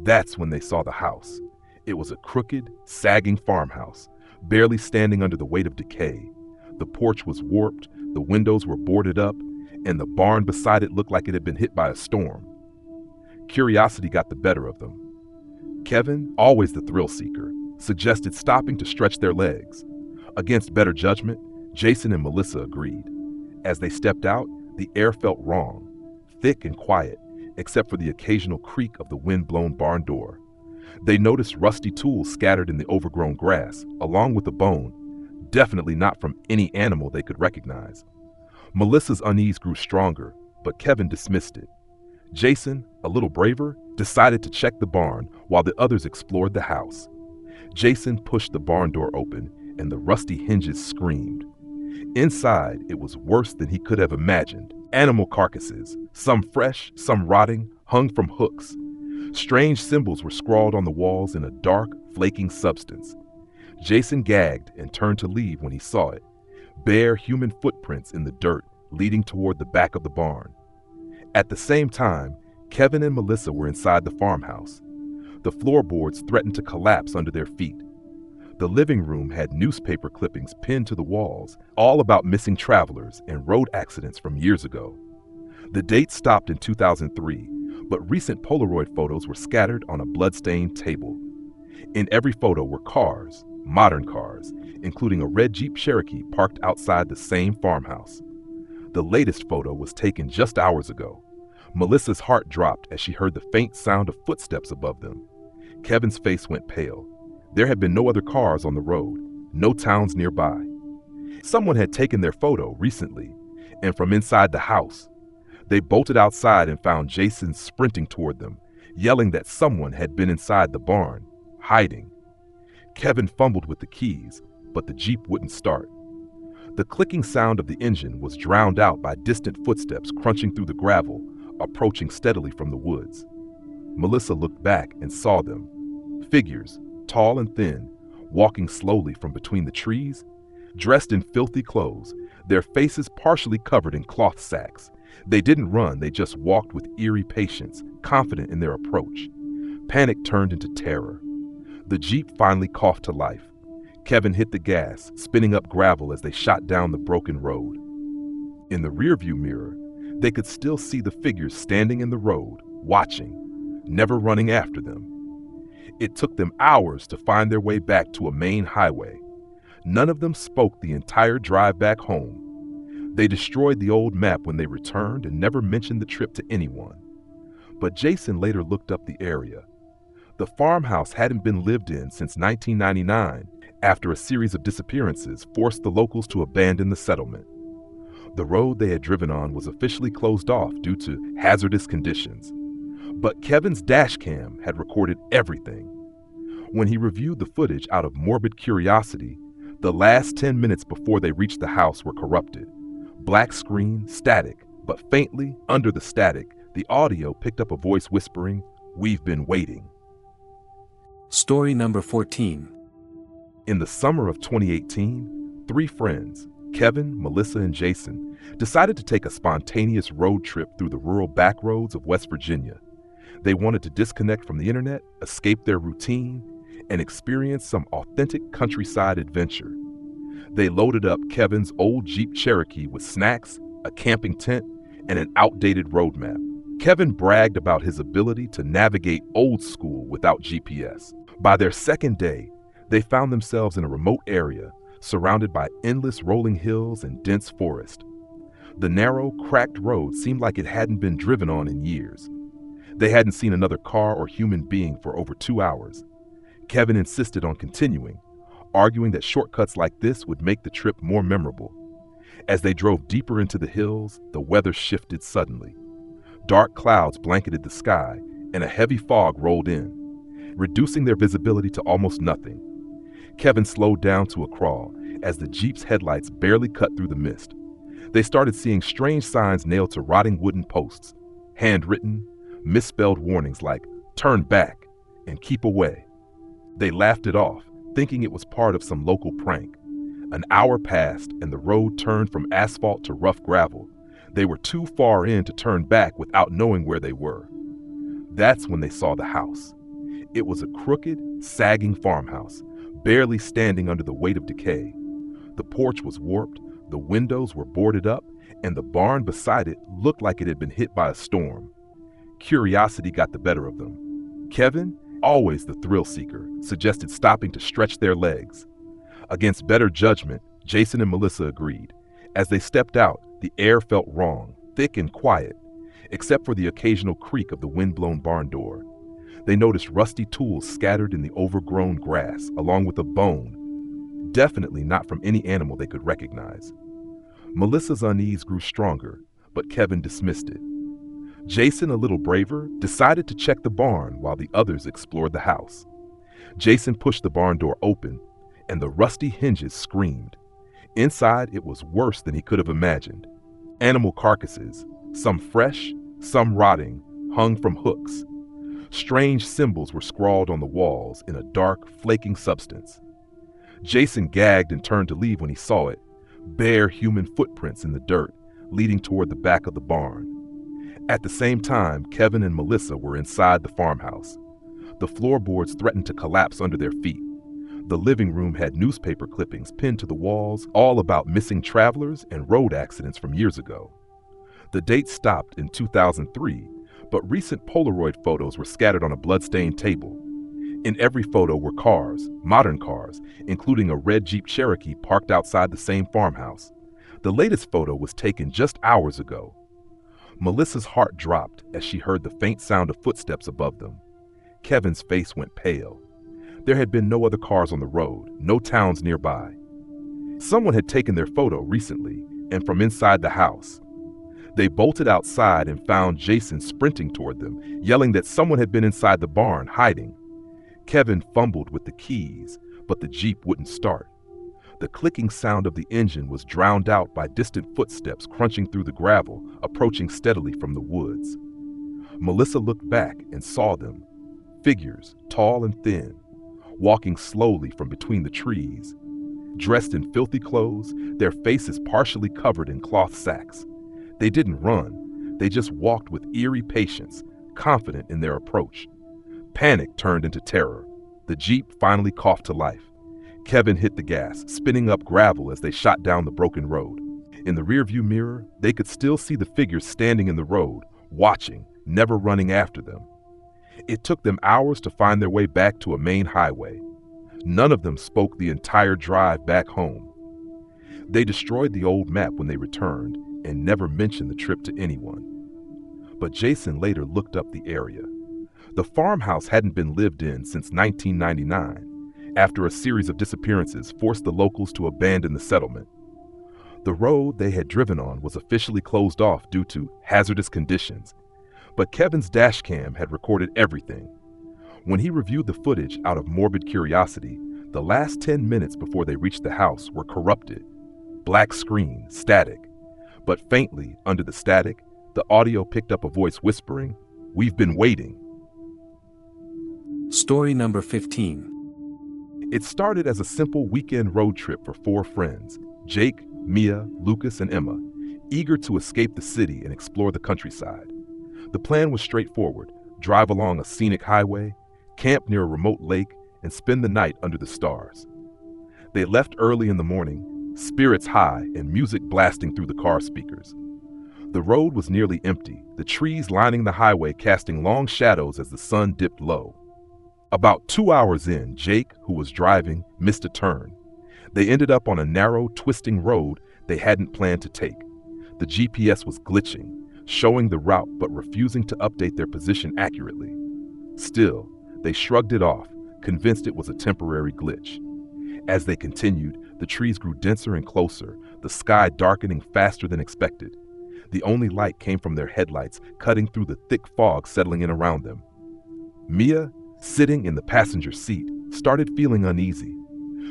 That's when they saw the house. It was a crooked, sagging farmhouse, barely standing under the weight of decay. The porch was warped, the windows were boarded up, and the barn beside it looked like it had been hit by a storm. Curiosity got the better of them. Kevin, always the thrill seeker, suggested stopping to stretch their legs. Against better judgment, Jason and Melissa agreed. As they stepped out, the air felt wrong, thick and quiet, except for the occasional creak of the wind-blown barn door. They noticed rusty tools scattered in the overgrown grass, along with a bone, definitely not from any animal they could recognize. Melissa's unease grew stronger, but Kevin dismissed it. Jason, a little braver, decided to check the barn while the others explored the house. Jason pushed the barn door open, and the rusty hinges screamed. Inside, it was worse than he could have imagined. Animal carcasses, some fresh, some rotting, hung from hooks. Strange symbols were scrawled on the walls in a dark, flaking substance. Jason gagged and turned to leave when he saw it. Bare human footprints in the dirt leading toward the back of the barn. At the same time, Kevin and Melissa were inside the farmhouse. The floorboards threatened to collapse under their feet. The living room had newspaper clippings pinned to the walls, all about missing travelers and road accidents from years ago. The date stopped in 2003, but recent Polaroid photos were scattered on a blood-stained table. In every photo were cars, modern cars, including a red Jeep Cherokee parked outside the same farmhouse. The latest photo was taken just hours ago. Melissa's heart dropped as she heard the faint sound of footsteps above them. Kevin's face went pale. There had been no other cars on the road, no towns nearby. Someone had taken their photo recently, and from inside the house. They bolted outside and found Jason sprinting toward them, yelling that someone had been inside the barn, hiding. Kevin fumbled with the keys, but the Jeep wouldn't start. The clicking sound of the engine was drowned out by distant footsteps crunching through the gravel, approaching steadily from the woods. Melissa looked back and saw them. Figures, tall and thin, walking slowly from between the trees, dressed in filthy clothes, their faces partially covered in cloth sacks. They didn't run, they just walked with eerie patience, confident in their approach. Panic turned into terror. The Jeep finally coughed to life. Kevin hit the gas, spinning up gravel as they shot down the broken road. In the rearview mirror, they could still see the figures standing in the road, watching, never running after them. It took them hours to find their way back to a main highway. None of them spoke the entire drive back home. They destroyed the old map when they returned and never mentioned the trip to anyone. But Jason later looked up the area. The farmhouse hadn't been lived in since 1999, after a series of disappearances forced the locals to abandon the settlement. The road they had driven on was officially closed off due to hazardous conditions. But Kevin's dash cam had recorded everything. When he reviewed the footage out of morbid curiosity, the last 10 minutes before they reached the house were corrupted. Black screen, static, but faintly under the static, the audio picked up a voice whispering, "We've been waiting." Story number 14. In the summer of 2018, three friends, Kevin, Melissa, and Jason, decided to take a spontaneous road trip through the rural backroads of West Virginia. They wanted to disconnect from the internet, escape their routine, and experience some authentic countryside adventure. They loaded up Kevin's old Jeep Cherokee with snacks, a camping tent, and an outdated road map. Kevin bragged about his ability to navigate old school without GPS. By their second day, they found themselves in a remote area, surrounded by endless rolling hills and dense forest. The narrow, cracked road seemed like it hadn't been driven on in years. They hadn't seen another car or human being for over 2 hours. Kevin insisted on continuing, arguing that shortcuts like this would make the trip more memorable. As they drove deeper into the hills, the weather shifted suddenly. Dark clouds blanketed the sky, and a heavy fog rolled in, reducing their visibility to almost nothing. Kevin slowed down to a crawl as the Jeep's headlights barely cut through the mist. They started seeing strange signs nailed to rotting wooden posts, handwritten, misspelled warnings like, "Turn back," and "Keep away." They laughed it off, thinking it was part of some local prank. An hour passed and the road turned from asphalt to rough gravel. They were too far in to turn back without knowing where they were. That's when they saw the house. It was a crooked, sagging farmhouse, barely standing under the weight of decay. The porch was warped, the windows were boarded up, and the barn beside it looked like it had been hit by a storm. Curiosity got the better of them. Kevin, always the thrill seeker, suggested stopping to stretch their legs. Against better judgment, Jason and Melissa agreed. As they stepped out, the air felt wrong, thick and quiet, except for the occasional creak of the wind-blown barn door. They noticed rusty tools scattered in the overgrown grass, along with a bone, definitely not from any animal they could recognize. Melissa's unease grew stronger, but Kevin dismissed it. Jason, a little braver, decided to check the barn while the others explored the house. Jason pushed the barn door open, and the rusty hinges screamed. Inside, it was worse than he could have imagined. Animal carcasses, some fresh, some rotting, hung from hooks. Strange symbols were scrawled on the walls in a dark, flaking substance. Jason gagged and turned to leave when he saw it, bare human footprints in the dirt, leading toward the back of the barn. At the same time, Kevin and Melissa were inside the farmhouse. The floorboards threatened to collapse under their feet. The living room had newspaper clippings pinned to the walls, all about missing travelers and road accidents from years ago. The date stopped in 2003, but recent Polaroid photos were scattered on a blood-stained table. In every photo were cars, modern cars, including a red Jeep Cherokee parked outside the same farmhouse. The latest photo was taken just hours ago. Melissa's heart dropped as she heard the faint sound of footsteps above them. Kevin's face went pale. There had been no other cars on the road, no towns nearby. Someone had taken their photo recently, and from inside the house. They bolted outside and found Jason sprinting toward them, yelling that someone had been inside the barn, hiding. Kevin fumbled with the keys, but the Jeep wouldn't start. The clicking sound of the engine was drowned out by distant footsteps crunching through the gravel, approaching steadily from the woods. Melissa looked back and saw them, figures, tall and thin, walking slowly from between the trees. Dressed in filthy clothes, their faces partially covered in cloth sacks. They didn't run, they just walked with eerie patience, confident in their approach. Panic turned into terror. The Jeep finally coughed to life. Kevin hit the gas, spinning up gravel as they shot down the broken road. In the rearview mirror, they could still see the figures standing in the road, watching, never running after them. It took them hours to find their way back to a main highway. None of them spoke the entire drive back home. They destroyed the old map when they returned and never mentioned the trip to anyone. But Jason later looked up the area. The farmhouse hadn't been lived in since 1999, after a series of disappearances forced the locals to abandon the settlement. The road they had driven on was officially closed off due to hazardous conditions, but Kevin's dashcam had recorded everything. When he reviewed the footage out of morbid curiosity, the last 10 minutes before they reached the house were corrupted. Black screen, static. But faintly, under the static, the audio picked up a voice whispering, "We've been waiting." Story number 15. It started as a simple weekend road trip for 4 friends, Jake, Mia, Lucas, and Emma, eager to escape the city and explore the countryside. The plan was straightforward: drive along a scenic highway, camp near a remote lake, and spend the night under the stars. They left early in the morning, spirits high and music blasting through the car speakers. The road was nearly empty, the trees lining the highway casting long shadows as the sun dipped low. About 2 hours in, Jake, who was driving, missed a turn. They ended up on a narrow, twisting road they hadn't planned to take. The GPS was glitching, showing the route but refusing to update their position accurately. Still, they shrugged it off, convinced it was a temporary glitch. As they continued, the trees grew denser and closer, the sky darkening faster than expected. The only light came from their headlights, cutting through the thick fog settling in around them. Mia, sitting in the passenger seat, started feeling uneasy.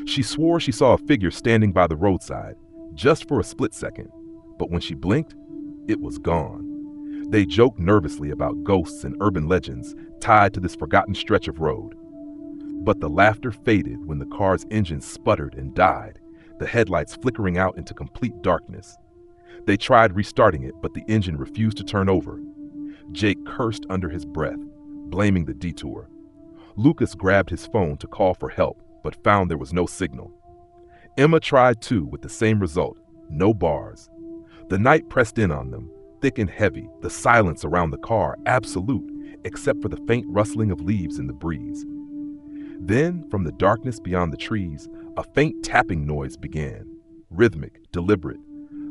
She swore she saw a figure standing by the roadside, just for a split second, but when she blinked, it was gone. They joked nervously about ghosts and urban legends tied to this forgotten stretch of road. But the laughter faded when the car's engine sputtered and died, the headlights flickering out into complete darkness. They tried restarting it, but the engine refused to turn over. Jake cursed under his breath, blaming the detour. Lucas grabbed his phone to call for help, but found there was no signal. Emma tried too, with the same result: no bars. The night pressed in on them, thick and heavy, the silence around the car absolute, except for the faint rustling of leaves in the breeze. Then, from the darkness beyond the trees, a faint tapping noise began, rhythmic, deliberate,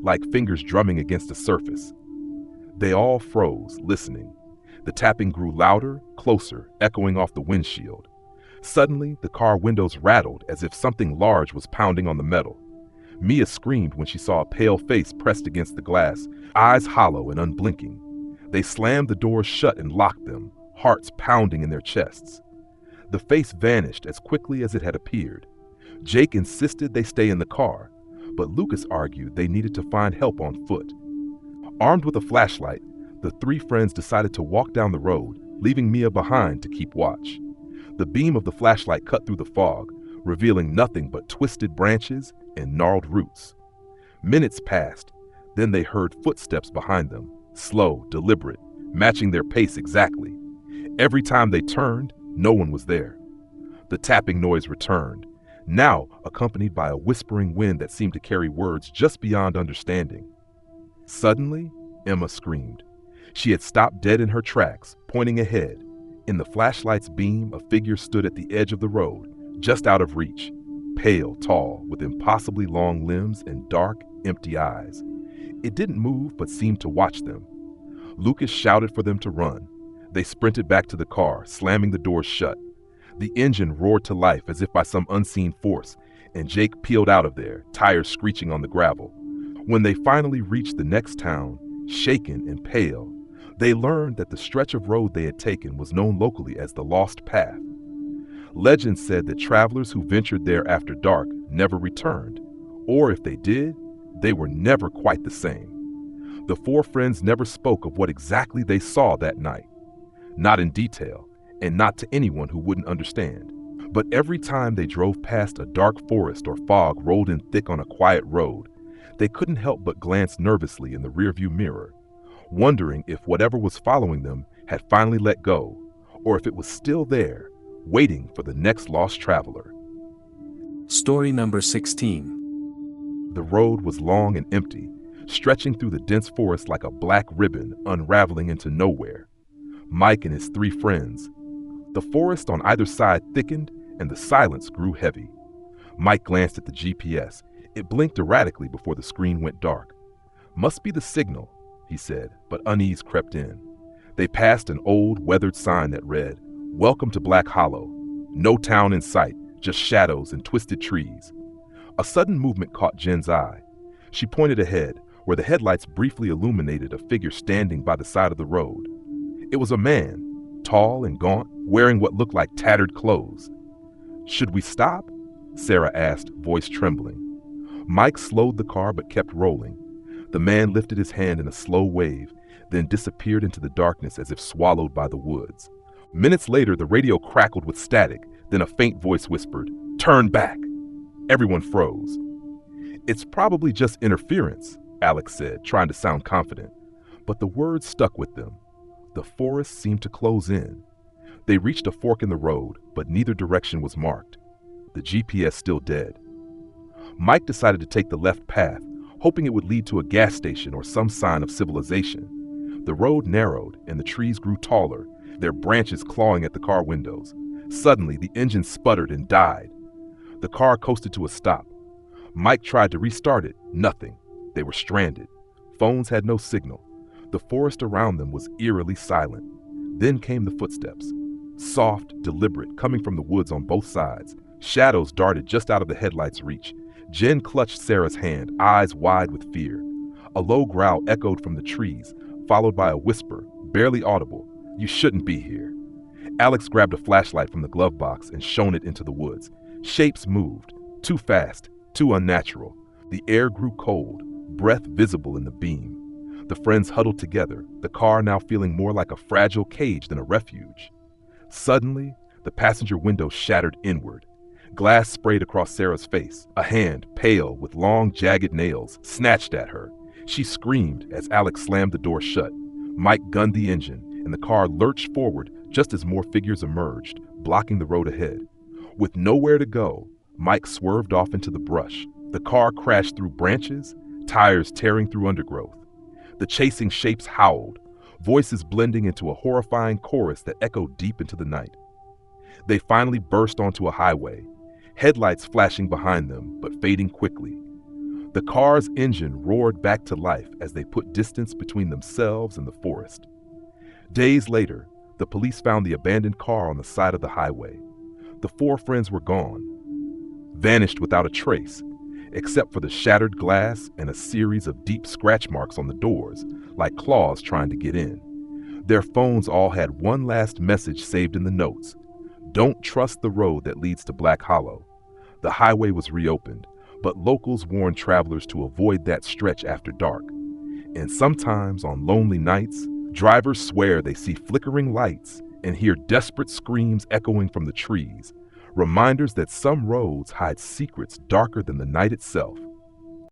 like fingers drumming against a surface. They all froze, listening. The tapping grew louder, closer, echoing off the windshield. Suddenly, the car windows rattled as if something large was pounding on the metal. Mia screamed when she saw a pale face pressed against the glass, eyes hollow and unblinking. They slammed the doors shut and locked them, hearts pounding in their chests. The face vanished as quickly as it had appeared. Jake insisted they stay in the car, but Lucas argued they needed to find help on foot. Armed with a flashlight, the 3 friends decided to walk down the road, leaving Mia behind to keep watch. The beam of the flashlight cut through the fog, revealing nothing but twisted branches and gnarled roots. Minutes passed, then they heard footsteps behind them, slow, deliberate, matching their pace exactly. Every time they turned, no one was there. The tapping noise returned, now accompanied by a whispering wind that seemed to carry words just beyond understanding. Suddenly, Emma screamed. She had stopped dead in her tracks, pointing ahead. In the flashlight's beam, a figure stood at the edge of the road, just out of reach, pale, tall, with impossibly long limbs and dark, empty eyes. It didn't move but seemed to watch them. Lucas shouted for them to run. They sprinted back to the car, slamming the doors shut. The engine roared to life as if by some unseen force, and Jake peeled out of there, tires screeching on the gravel. When they finally reached the next town, Shaken and pale, they learned that the stretch of road they had taken was known locally as the Lost Path. Legend said that travelers who ventured there after dark never returned, or if they did, they were never quite the same. The four friends never spoke of what exactly they saw that night, not in detail, and not to anyone who wouldn't understand. But every time they drove past a dark forest or fog rolled in thick on a quiet road, they couldn't help but glance nervously in the rearview mirror, wondering if whatever was following them had finally let go, or if it was still there, waiting for the next lost traveler. Story number 16. The road was long and empty, stretching through the dense forest like a black ribbon unraveling into nowhere. Mike and his three friends. The forest on either side thickened and the silence grew heavy. Mike glanced at the GPS. It blinked erratically before the screen went dark. "Must be the signal," he said, but unease crept in. They passed an old, weathered sign that read, "Welcome to Black Hollow. No town in sight, just shadows and twisted trees." A sudden movement caught Jen's eye. She pointed ahead, where the headlights briefly illuminated a figure standing by the side of the road. It was a man, tall and gaunt, wearing what looked like tattered clothes. "Should we stop?" Sarah asked, voice trembling. Mike slowed the car but kept rolling. The man lifted his hand in a slow wave, then disappeared into the darkness as if swallowed by the woods. Minutes later, the radio crackled with static, then a faint voice whispered, "Turn back." Everyone froze. "It's probably just interference," Alex said, trying to sound confident. But the words stuck with them. The forest seemed to close in. They reached a fork in the road, but neither direction was marked. The GPS still dead. Mike decided to take the left path, hoping it would lead to a gas station or some sign of civilization. The road narrowed and the trees grew taller, their branches clawing at the car windows. Suddenly, the engine sputtered and died. The car coasted to a stop. Mike tried to restart it. Nothing. They were stranded. Phones had no signal. The forest around them was eerily silent. Then came the footsteps. Soft, deliberate, coming from the woods on both sides. Shadows darted just out of the headlights' reach. Jen clutched Sarah's hand, eyes wide with fear. A low growl echoed from the trees, followed by a whisper, barely audible, "You shouldn't be here." Alex grabbed a flashlight from the glove box and shone it into the woods. Shapes moved, too fast, too unnatural. The air grew cold, breath visible in the beam. The friends huddled together, the car now feeling more like a fragile cage than a refuge. Suddenly, the passenger window shattered inward. Glass sprayed across Sarah's face. A hand, pale, with long, jagged nails, snatched at her. She screamed as Alex slammed the door shut. Mike gunned the engine, and the car lurched forward just as more figures emerged, blocking the road ahead. With nowhere to go, Mike swerved off into the brush. The car crashed through branches, tires tearing through undergrowth. The chasing shapes howled, voices blending into a horrifying chorus that echoed deep into the night. They finally burst onto a highway, headlights flashing behind them, but fading quickly. The car's engine roared back to life as they put distance between themselves and the forest. Days later, the police found the abandoned car on the side of the highway. The four friends were gone, vanished without a trace, except for the shattered glass and a series of deep scratch marks on the doors, like claws trying to get in. Their phones all had one last message saved in the notes: "Don't trust the road that leads to Black Hollow." The highway was reopened, but locals warned travelers to avoid that stretch after dark. And sometimes on lonely nights, drivers swear they see flickering lights and hear desperate screams echoing from the trees, reminders that some roads hide secrets darker than the night itself.